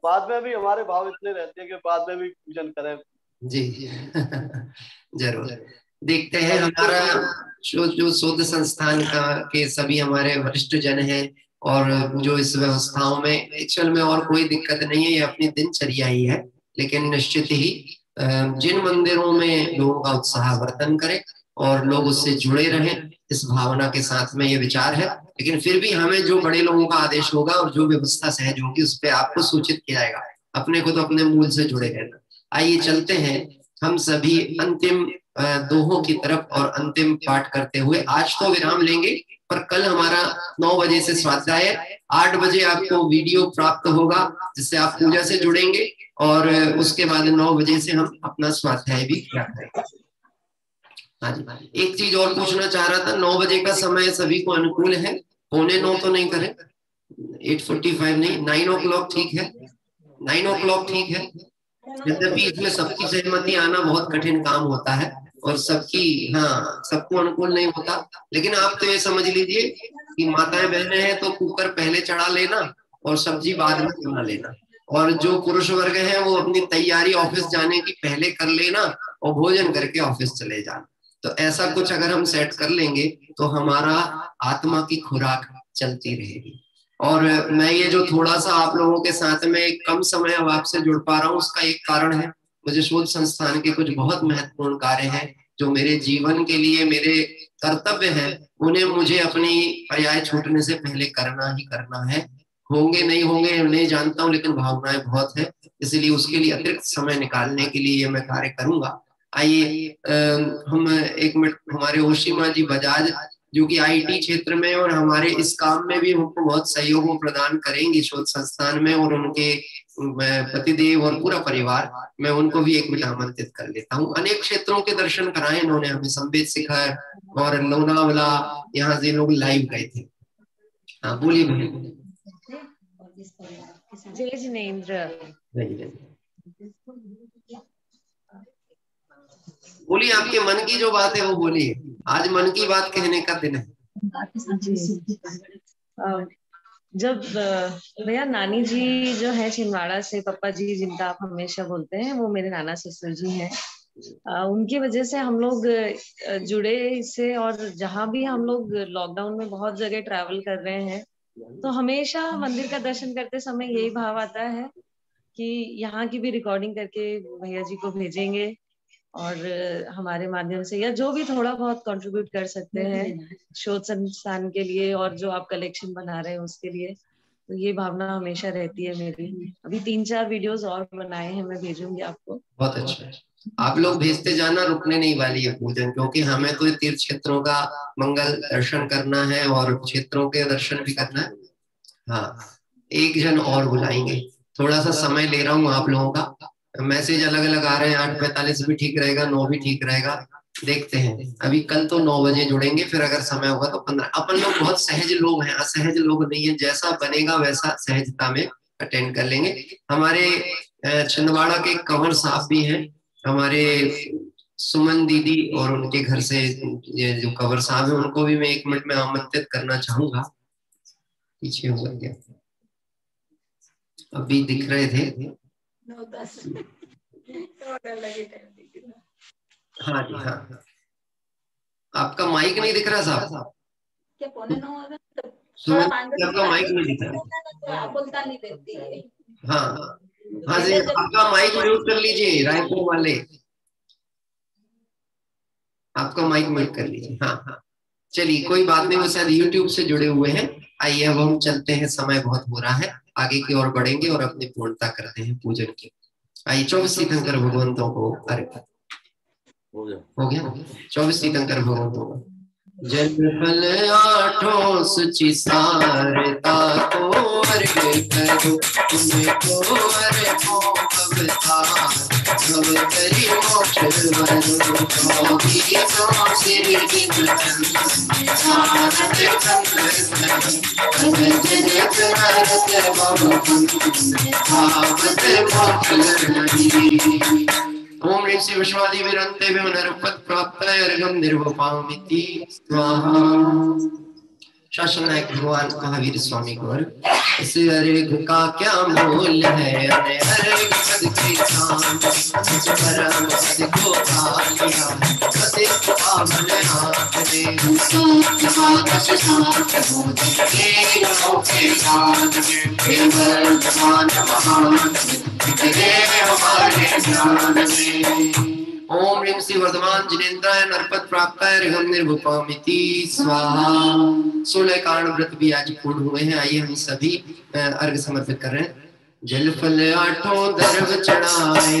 बाद में भी हमारे भाव इतने रहते हैं कि बाद में भी पूजन करें। जी जरूर देखते हैं। हमारा जो शोध संस्थान के सभी हमारे वरिष्ठ जन हैं, और जो इस व्यवस्थाओं में एक्चुअल में और कोई दिक्कत नहीं है, ये अपनी दिनचर्या ही है। लेकिन निश्चित ही जिन मंदिरों में लोगों का उत्साहवर्धन करें और लोग उससे जुड़े रहें, इस भावना के साथ में ये विचार है। लेकिन फिर भी हमें जो बड़े लोगों का आदेश होगा और जो व्यवस्था सहज होगी उस पर आपको सूचित किया जाएगा। अपने को तो अपने मूल से जुड़े रहना। आइए चलते हैं हम सभी अंतिम दोहों की तरफ और अंतिम पाठ करते हुए। आज तो विराम लेंगे, पर कल हमारा 9 बजे से स्वाध्याय, 8 बजे आपको वीडियो प्राप्त होगा जिससे आप पूजा से जुड़ेंगे, और उसके बाद 9 बजे से हम अपना स्वाध्याय भी किया करेंगे। हाँ जी, एक चीज और पूछना चाह रहा था, 9 बजे का समय सभी को अनुकूल है? 8:45 तो नहीं करें, 8:45 नहीं, 9 o'clock ठीक है, 9 o'clock ठीक है। यद्यपि इसमें सबकी सहमति आना बहुत कठिन काम होता है, और सबकी, हाँ, सबको अनुकूल नहीं होता। लेकिन आप तो ये समझ लीजिए कि माताएं बहनें हैं तो कुकर पहले चढ़ा लेना और सब्जी बाद में बना लेना, और जो पुरुष वर्ग है वो अपनी तैयारी ऑफिस जाने की पहले कर लेना और भोजन करके ऑफिस चले जाना। तो ऐसा कुछ अगर हम सेट कर लेंगे तो हमारा आत्मा की खुराक चलती रहेगी। और मैं ये जो थोड़ा सा आप लोगों के साथ में कम समय अब आपसे जुड़ पा रहा हूँ, उसका एक कारण है मुझे शोध संस्थान के कुछ बहुत महत्वपूर्ण कार्य हैं जो मेरे जीवन के लिए मेरे कर्तव्य हैं, उन्हें मुझे अपनी पर्याय छूटने से पहले करना ही करना है। होंगे नहीं होंगे नहीं जानता हूँ, लेकिन भावनाएं बहुत है, इसलिए उसके लिए अतिरिक्त समय निकालने के लिए ये मैं कार्य करूंगा। आइए हम एक मिनट हमारे ओशिमा जी बजाज जो कि आईटी क्षेत्र में और हमारे इस काम में भी हमको बहुत सहयोग प्रदान करेंगे शोध संस्थान में, और उनके पतिदेव और पूरा परिवार, मैं उनको भी एक मिनट आमंत्रित कर लेता हूँ। अनेक क्षेत्रों के दर्शन कराए इन्होंने हमें, संवेद शिखर और लोनावला, यहाँ से लोग लाइव गए थे। हाँ बोलिए बहन। जय जिनेंद्र। बोलिए, आपके मन की जो बात है वो बोलिए, आज मन की बात कहने का दिन है। जब भैया नानी जी जो है छिंदवाड़ा से, पप्पा जी जिनका आप हमेशा बोलते हैं, वो मेरे नाना ससुर जी हैं। उनकी वजह से हम लोग जुड़े इससे, और जहाँ भी हम लोग लॉकडाउन में बहुत जगह ट्रैवल कर रहे हैं तो हमेशा मंदिर का दर्शन करते समय यही भाव आता है कि यहाँ की भी रिकॉर्डिंग करके भैया जी को भेजेंगे, और हमारे माध्यम से या जो भी थोड़ा बहुत कंट्रीब्यूट कर सकते हैं शोध संस्थान के लिए और जो आप कलेक्शन बना रहे हैं उसके लिए, तो ये भावना हमेशा रहती है मेरी। अभी 3-4 वीडियोस और बनाए हैं, मैं भेजूंगी आपको। बहुत अच्छा, आप लोग भेजते जाना, रुकने नहीं वाली है पूजन, क्योंकि हमें तो तीर्थ क्षेत्रों का मंगल दर्शन करना है और क्षेत्रों के दर्शन भी करना है। हाँ, एक जन और बुलाएंगे, थोड़ा सा समय ले रहा हूँ आप लोगों का। मैसेज अलग अलग आ रहे हैं, 8:45 भी ठीक रहेगा, 9 भी ठीक रहेगा, देखते हैं। अभी कल तो 9 बजे जुड़ेंगे, फिर अगर समय होगा तो 15। अपन लोग बहुत सहज लोग हैं, असहज लोग नहीं है, जैसा बनेगा वैसा सहजता में अटेंड कर लेंगे। हमारे छिंदवाड़ा के कंवर साहब भी हैं, हमारे सुमन दीदी, और उनके घर से ये जो कंवर साहब है उनको भी मैं 1 मिनट में आमंत्रित करना चाहूंगा। पीछे हो गया, अभी दिख रहे थे। हाँ जी, हाँ, आपका माइक नहीं दिख रहा साहब, क्या पौने 9 हो गए? आपका माइक नहीं दिख रहा, बोलता नहीं देती है। हाँ हाँ जी, आपका माइक म्यूट कर लीजिए, रायपुर वाले आपका माइक म्यूट कर लीजिए। हाँ हाँ, चलिए कोई बात नहीं, वो शायद यूट्यूब से जुड़े हुए हैं। आइए अब हम चलते हैं, समय बहुत हो रहा है, आगे की ओर बढ़ेंगे और अपनी पूर्णता करते हैं पूजन की। आइए 24 तीर्थंकर भगवंतों को अर्घ हो गया 24 तीर्थंकर भगवंतों को। जल फल 8 सुचि सारता को अर्घ करो, तुमको अर्घो अवतार भव करी मोक्ष वरो, योगी तो श्री विष्णु ओम ह्रीं श्री विश्वादि विरंते नरपत प्राप्त अर्घम निर्वपामिति स्वाहा। शासन नायक भगवान महावीर स्वामी को इस अर्घ का क्या मूल्य है, अर्घ पद के शान परम पद को पालिया, पति पावन हाथ दे आकाश साथ भूत के लोके साथ केवल भगवान महान तेरे हमारे ज्ञान में। ओम ह्रीं श्री वर्धमान जिनेन्द्राय नरपत प्राप्ताय अर्घम निर्वपामिति स्वाहा। 16 कारण व्रत भी आज पूर्ण हुए हैं। आइए हम सभी अर्घ समर्पित कर रहे हैं। जल फल 8 दर्व चढ़ाए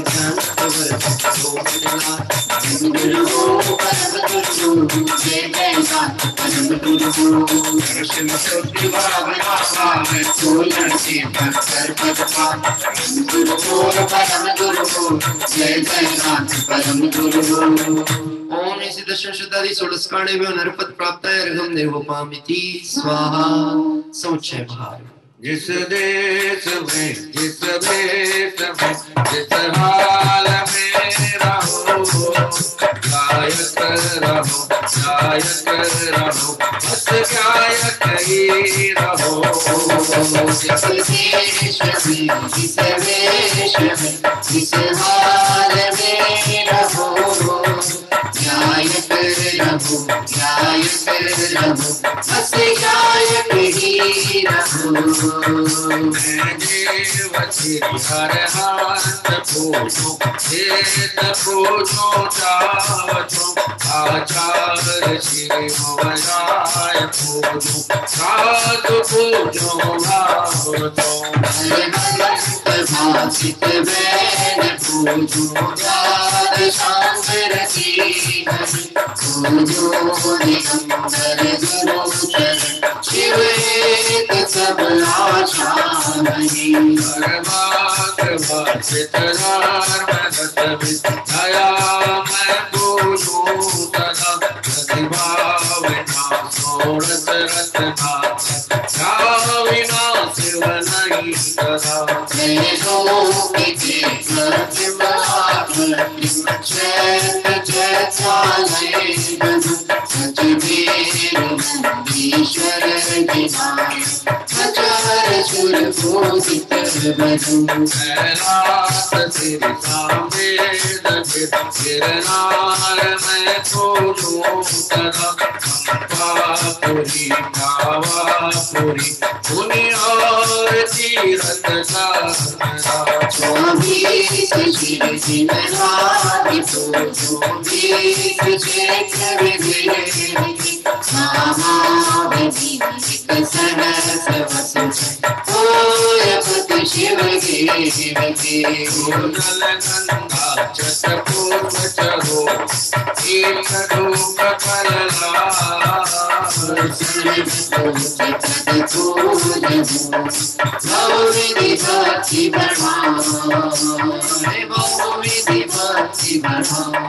ओम इसी दर्शन शुद्धादि 16 काणे में नरपत प्राप्त है अर्घम निर्वपामिति स्वाहा। समुच्चय भाव जिस देश में जिस देश में जिस हाल में रहो, गाय रहो, गायक रहो, बस गायक ही रहो। जिस देश में, जिस वेश में, जिस हाल में रहो, गायक रहो, गायक रहो, बस गायक ही रहो। मैं देवती हर हाथ पूजो, वेद पूजो जावतो, आचार्य श्री भवराय पूजो, साधु पूजो भावतो। भाषित वैन पूजो, व्याद शांकर की पूजो, दिगंबर गुरु चरण, शिव एक सब आशा नहीं। परमात्म भाषित धर्म दया मैं बोलूं सदा, प्रतिभावना सोरस रत्ना, क्या विनाश नहीं सदा। कैलाश तेरे सामने गिरनार मैं बोलूं सदा, चंपापुरी कावापुरी दुनियार तीरथ का। 24 शिवरात्रि पूजो, 20 चैत्र विजयी, महाविधि सहस्र वसुष, ओयपत शिव देवके। जल गंगा चतुर्थ चरो, एक रूप बहुविधि भक्ति बढ़ाओ।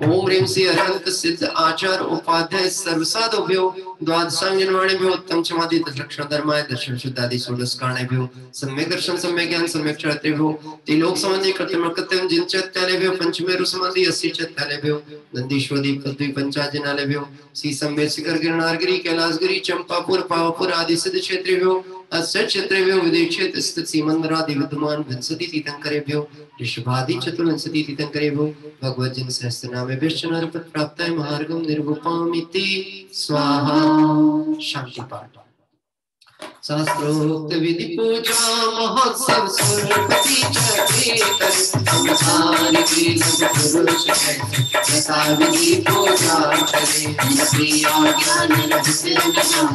ओम ह्रीं श्री अरहंत सिद्ध आचार उपाध्याय सर्वसाधुभ्यो, द्वादशांगनवाणिभ्यो, उत्तम क्षमादि दशलक्षण धर्माय, दर्शन शुद्धादि षोडश कारणेभ्यो, सम्यक दर्शन सम्यक ज्ञान सम्यक क्षत्रेभ्यो, त्रिलोक संबंधी कृत्रिम कृत्यम जिन चैत्यालेभ्यो, पंचमेरु संबंधी 80 चैत्यालेभ्यो, नंदीश्वरी पृथ्वी पंचाजनालेभ्यो, श्री संवेद शिखर गिरनारगिरी कैलाशगिरी चंपापुर पावापुर आदि सिद्ध क्षेत्रेभ्यो, अस्य क्षेत्रेभ्यो विदेश क्षेत्र स्थित सीमंदरादि विद्यमान विंशति तीर्थंकरेभ्यो, ऋषभादि चतुर्विंशति तीर्थंकरेभ्यो, भगवत जन सहस्त्र नामे विष्णुरपत प्राप्ताय महार्गम निर्वपामिति स्वाहा। शांति पाठ। सहस्रोक्त विधि पूजा महोत्सव सुरपति चक्रे कर, संसार के सब पुरुष है यथा विधि पूजा करे। प्रिया ज्ञान रहस्य ज्ञान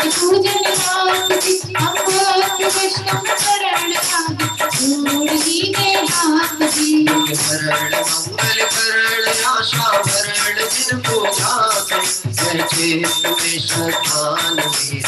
पूजन रात्रि अमृत वैष्णव शरण आदि, मूर्ति के हाथ दी। भरण मंगल करण आशा भरण जिन पूजा कर, सहजे तुम्हें श्रद्धान मेरे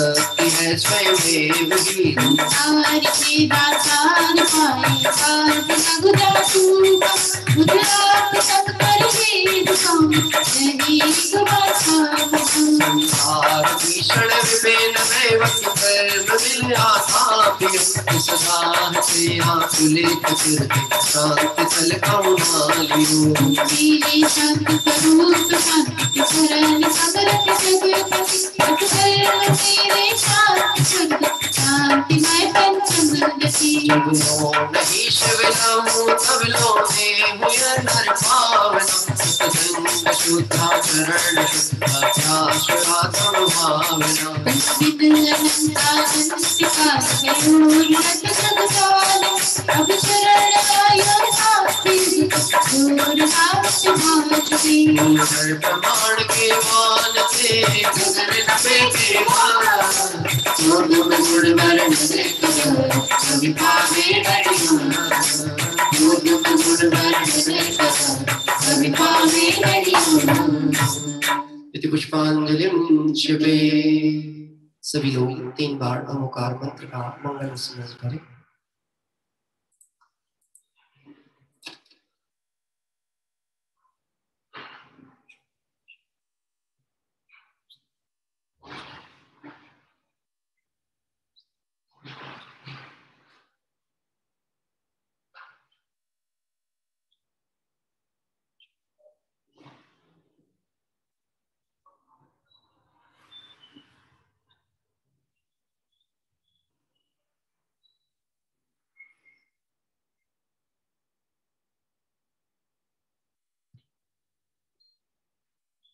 भक्ति है स्वयं देव ही। संसार के दातार पाए पार लगुदा तूका, उधरात तक पर वेद काम, यही सुभाषा। संसार भीषण विपेन वैवत कर्म मिल आताप्य, सदा से आकुलित कीर्ति शांति फल कौमालियो। तेरे शब्द स्वरूप शांति सरल समरत जगत, तेरे शांति स्वर्ग शांतिमय पंचमूर्ति। जब लो नहीं शिव नामो तब लो ने हुए नर पावन, सत्संग शुद्धा चरण अध्याश्रातम भावना। अब शरण आयो शास्त्री, दूर हाथ भाजती। प्रमाण के मान से गगन पे के मान, गुण वर्ण सभी पावे बढ़िया, गुण वर्ण सभी पावे बढ़िया। इति पुष्पांजलिं शिवे। सभी लोग 3 बार ओंकार मंत्र का मंगल स्मरण करें।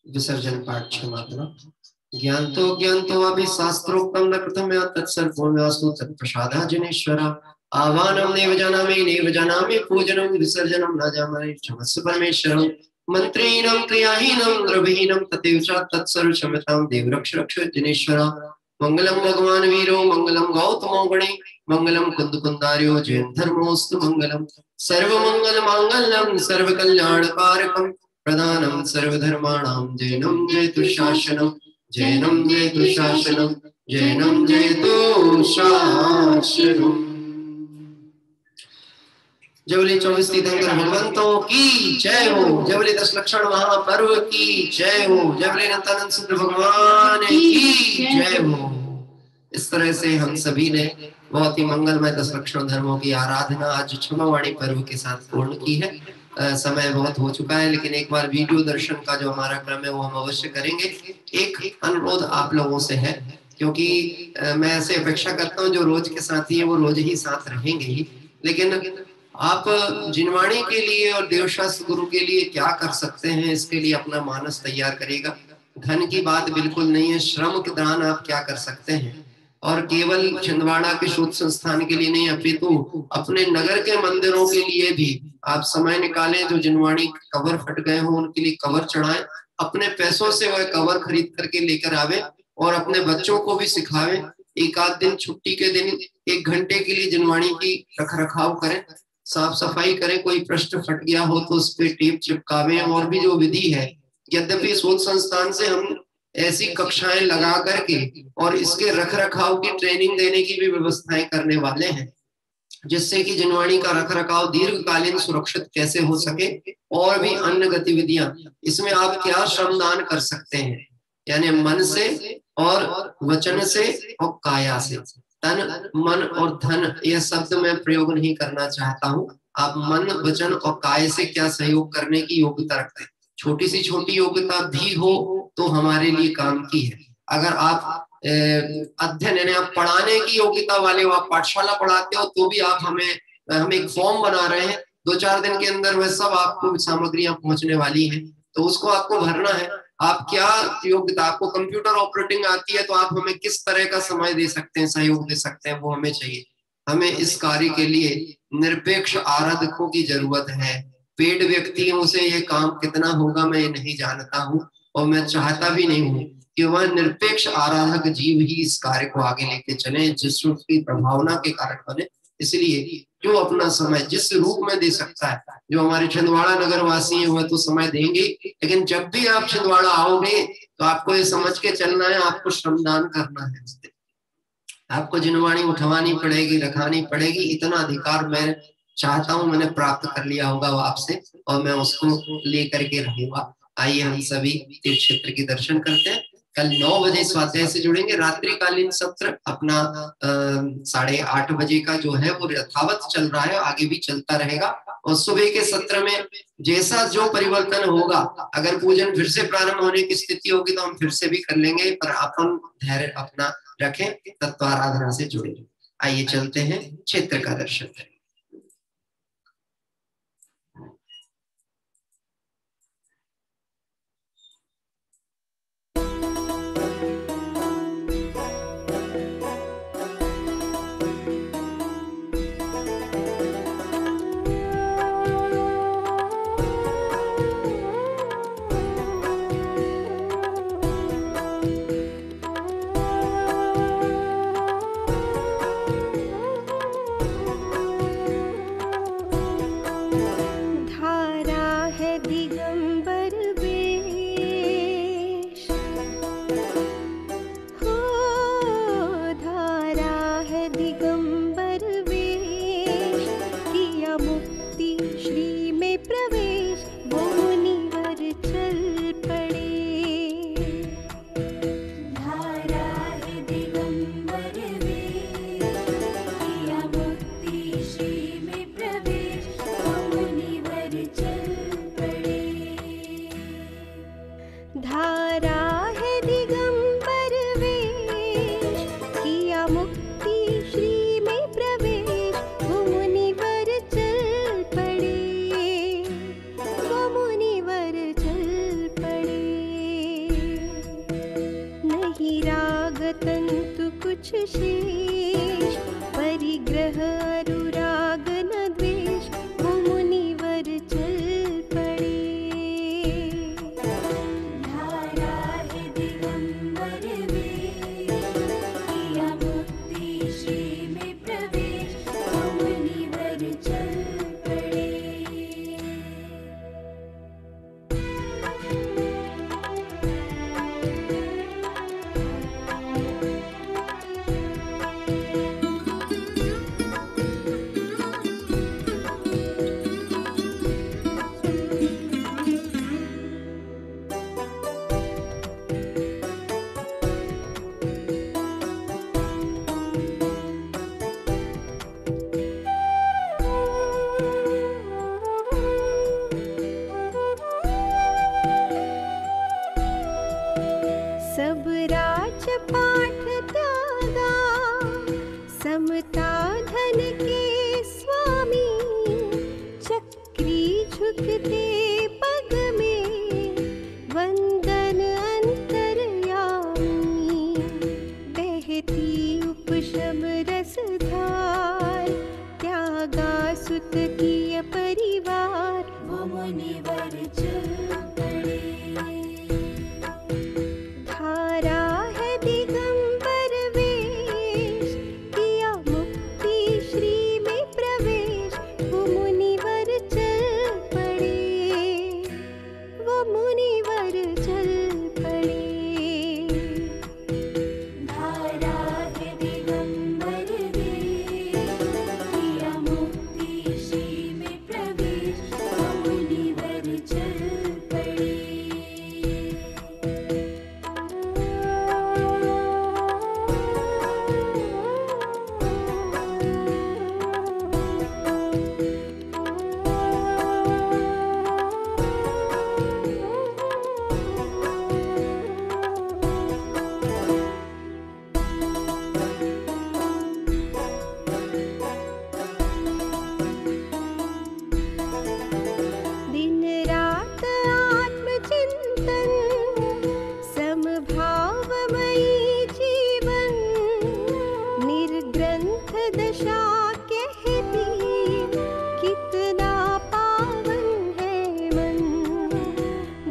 विसर्जन पाठ क्षमा करना। ज्ञान तो अभी शास्त्रोक्तम न कृतम तत्सर्वोऽस्तु तत्प्रसादात् जनेश्वरा। आह्वानं नैव जानामि पूजनं विसर्जनं न जानामि क्षमस्व परमेश्वरं। मंत्रेणं क्रियाहीनं द्रवहीनं तथैव च तत्सर्व क्षम्यतां देव रक्ष रक्ष जनेश्वरा। मंगलम भगवान वीरो मंगलम गौतमो गणे मंगलम कुंदकुंदार्यो जयं धर्मोस्तु मंगलम। सर्वमंगल मांगल्यं सर्वकल्याणकारकं प्रदानं सर्वधर्माणां जैनं जयतु शासनं जैनं जयतु शासनं जैनं जयतु शासनं। जबले 24 तीर्थंकर भगवंतों की जय हो। जबले 10 लक्षण महापर्व की जय हो। जबले नित्यानंद सुंदर भगवान की जय हो। इस तरह से हम सभी ने बहुत ही मंगलमय 10 लक्षण धर्मों की आराधना आज क्षमावाणी पर्व के साथ पूर्ण की है। समय बहुत हो चुका है, लेकिन एक बार वीडियो दर्शन का जो हमारा क्रम है वो हम अवश्य करेंगे। एक अनुरोध आप लोगों से है, क्योंकि मैं ऐसे अपेक्षा करता हूँ जो रोज के साथी है वो रोज ही साथ रहेंगे ही, लेकिन आप जिनवाणी के लिए और देवशास्त्र गुरु के लिए क्या कर सकते हैं इसके लिए अपना मानस तैयार करेगा। धन की बात बिल्कुल नहीं है, श्रम के दान आप क्या कर सकते हैं। और केवल छिंदवाड़ा के शोध संस्थान के लिए नहीं, अपितु अपने नगर के मंदिरों के लिए भी आप समय निकालें। जो जिनवाणी कवर फट गए हो उनके लिए कवर चढ़ाएं, अपने पैसों से वह कवर खरीद करके लेकर आवे और अपने बच्चों को भी सिखावें। एक आध दिन छुट्टी के दिन 1 घंटे के लिए जिनवाणी की रख रखाव करें, साफ सफाई करें। कोई पृष्ठ फट गया हो तो उस पर टेप चिपकावें। और भी जो विधि है, यद्यपि शोध संस्थान से हम ऐसी कक्षाएं लगा करके और इसके रख रखाव की ट्रेनिंग देने की भी व्यवस्थाएं करने वाले हैं, जिससे कि जिनवाणी का रख रखाव दीर्घकालीन सुरक्षित कैसे हो सके। और भी अन्य गतिविधियां, इसमें आप क्या श्रमदान कर सकते हैं, यानी मन से और वचन से और काया से। तन मन और धन यह शब्द मैं प्रयोग नहीं करना चाहता हूँ। आप मन वचन और काय से क्या सहयोग करने की योग्यता रखते हैं। छोटी सी छोटी योग्यता भी हो तो हमारे लिए काम की है। अगर आप अध्ययन यानी आप पढ़ाने की योग्यता वाले हो, आप पाठशाला पढ़ाते हो, तो भी आप हम एक फॉर्म बना रहे हैं। 2-4 दिन के अंदर वह सब आपको सामग्रियां पहुंचने वाली हैं, तो उसको आपको भरना है। आप क्या योग्यता, आपको कंप्यूटर ऑपरेटिंग आती है तो आप हमें किस तरह का समय दे सकते हैं, सहयोग दे सकते हैं, वो हमें चाहिए। हमें इस कार्य के लिए निरपेक्ष आराधकों की जरूरत है। पेड व्यक्तियों से ये काम कितना होगा मैं नहीं जानता हूँ, और मैं चाहता भी नहीं हूँ कि वह निरपेक्ष आराधक जीव ही इस कार्य को आगे लेके चले, जिस की प्रभावना के कारण बने। इसलिए जो अपना समय जिस रूप में दे सकता है, जो हमारे छिंदवाड़ा नगर वासी हैं वह तो समय देंगे, लेकिन जब भी आप छिंदवाड़ा आओगे तो आपको ये समझ के चलना है, आपको श्रमदान करना है। आपको जिनवाणी उठवानी पड़ेगी, रखानी पड़ेगी। इतना अधिकार मैं चाहता हूं, मैंने प्राप्त कर लिया होगा वो आपसे, और मैं उसको लेकर के रहूंगा। आइए हम सभी तीर्थ क्षेत्र के दर्शन करते हैं। कल 9 बजे स्वाध्याय से जुड़ेंगे। रात्रिकालीन सत्र अपना 8:30 बजे का जो है वो यथावत चल रहा है, आगे भी चलता रहेगा। और सुबह के सत्र में जैसा जो परिवर्तन होगा, अगर पूजन फिर से प्रारंभ होने की स्थिति होगी तो हम फिर से भी कर लेंगे, पर अपन धैर्य अपना रखें, तत्व आराधना से जुड़े। आइए चलते हैं, क्षेत्र का दर्शन करें। राग तंतु कुछ शेष, परिग्रह अनुराग न द्वेष, वो मुनिवर चल पड़े। धारा है दिगंबर वेश, किया मुक्ति श्री में प्रवेश, वो मुनिवर चल पड़े। सब राजपाट त्यागा, समता धन के स्वामी, चक्री झुकते पग में, वंदन अंतर्यामी। बहती उपशम रसधार, त्यागा सुत किय परिवार, वो मुनिवर चल पड़े। धारा है दिगंबर वेश, किया मुक्ति श्री में प्रवेश, वो मुनिवर चल पड़े, वो मुनिवर चल पड़े। धारा है दिगंबर वेश, किया मुक्ति श्री में प्रवेश, वो मुनिवर चल पड़े। दिन रात आत्मचिंतन, समभावमयी जीवन, निर्ग्रंथ दशा कहती, कितना पावन है मन,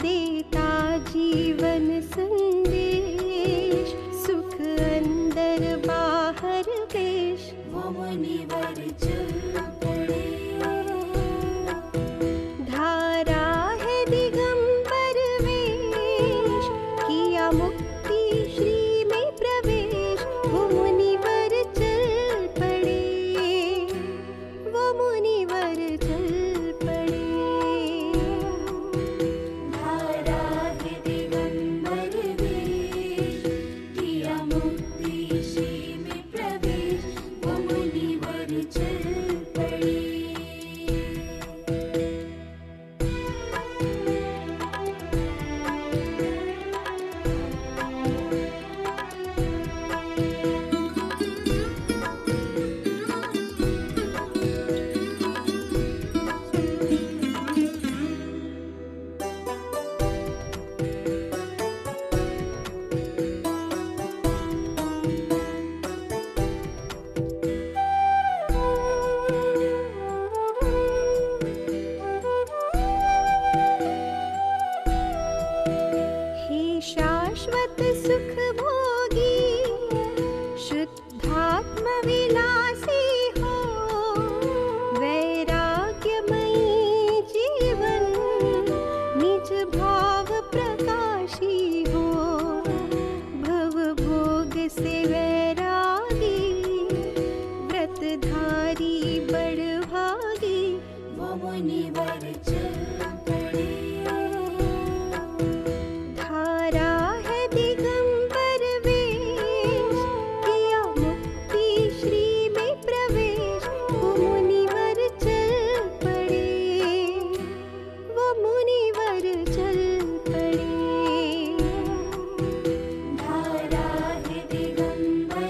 देता जीवन संदेश, सुख अंदर बाहर पेश, वो मुनिवर चल पड़े। धारा है दिगंबर वेश, किया मुक्ति श्री में प्रवेश, वो मुनिवर चल पड़े, वो मुनिवर चल पड़े। धारा है दिगंबर वेश, किया मुक्ति श्री में प्रवेश, वो मुनिवर चल पड़े। हे शाश्वत सुख भोगी, शुद्धात्म विलासी हो, वैराग्यमयी जीवन, निज भाव प्रकाशी हो, भव भोग से वैरागी, व्रतधारी बड़भागी, वो मुनिवर चल पड़े। धारा है दिगंबर वेश, किया मुक्ति श्री में प्रवेश, वो मुनिवर चल पड़े, वो मुनिवर चल पड़े। धारा है दिगंबर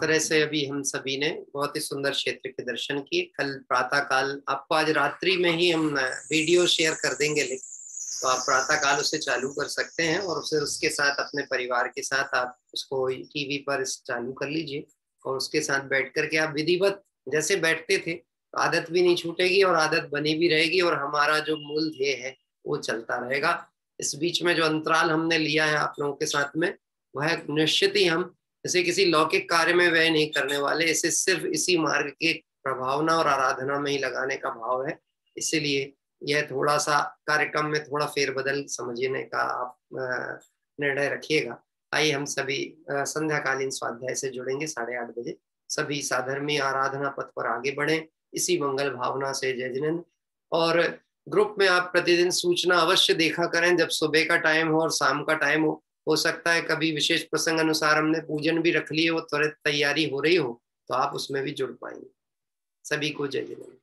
तरह से अभी हम सभी ने बहुत ही सुंदर क्षेत्र के दर्शन किए। कल प्रातः काल आपको आज रात्रि में ही हम वीडियो शेयर कर देंगे लिंक, तो आप प्रातः काल उसे चालू कर सकते हैं और फिर उसके साथ अपने परिवार के साथ आप उसको टीवी पर चालू कर लीजिए और उसके साथ बैठ करके आप विधिवत जैसे बैठते थे तो आदत भी नहीं छूटेगी और आदत बनी भी रहेगी और हमारा जो मूल ध्येय है वो चलता रहेगा। इस बीच में जो अंतराल हमने लिया है आप लोगों के साथ में, वह निश्चित ही हम इसे किसी लौकिक कार्य में व्यय नहीं करने वाले, इसे सिर्फ इसी मार्ग के प्रभावना और आराधना में ही लगाने का भाव है। इसीलिए यह थोड़ा सा कार्यक्रम में थोड़ा फेरबदल समझने का आप निर्णय रखिएगा। आइए हम सभी संध्याकालीन स्वाध्याय से जुड़ेंगे 8:30 बजे। सभी साधर्मी आराधना पथ पर आगे बढ़े इसी मंगल भावना से। जय जिनेंद्र। और ग्रुप में आप प्रतिदिन सूचना अवश्य देखा करें, जब सुबह का टाइम हो और शाम का टाइम हो सकता है कभी विशेष प्रसंग अनुसार हमने पूजन भी रख लिए, वो त्वरित तैयारी हो रही हो तो आप उसमें भी जुड़ पाएंगे। सभी को जय जिनेंद्र।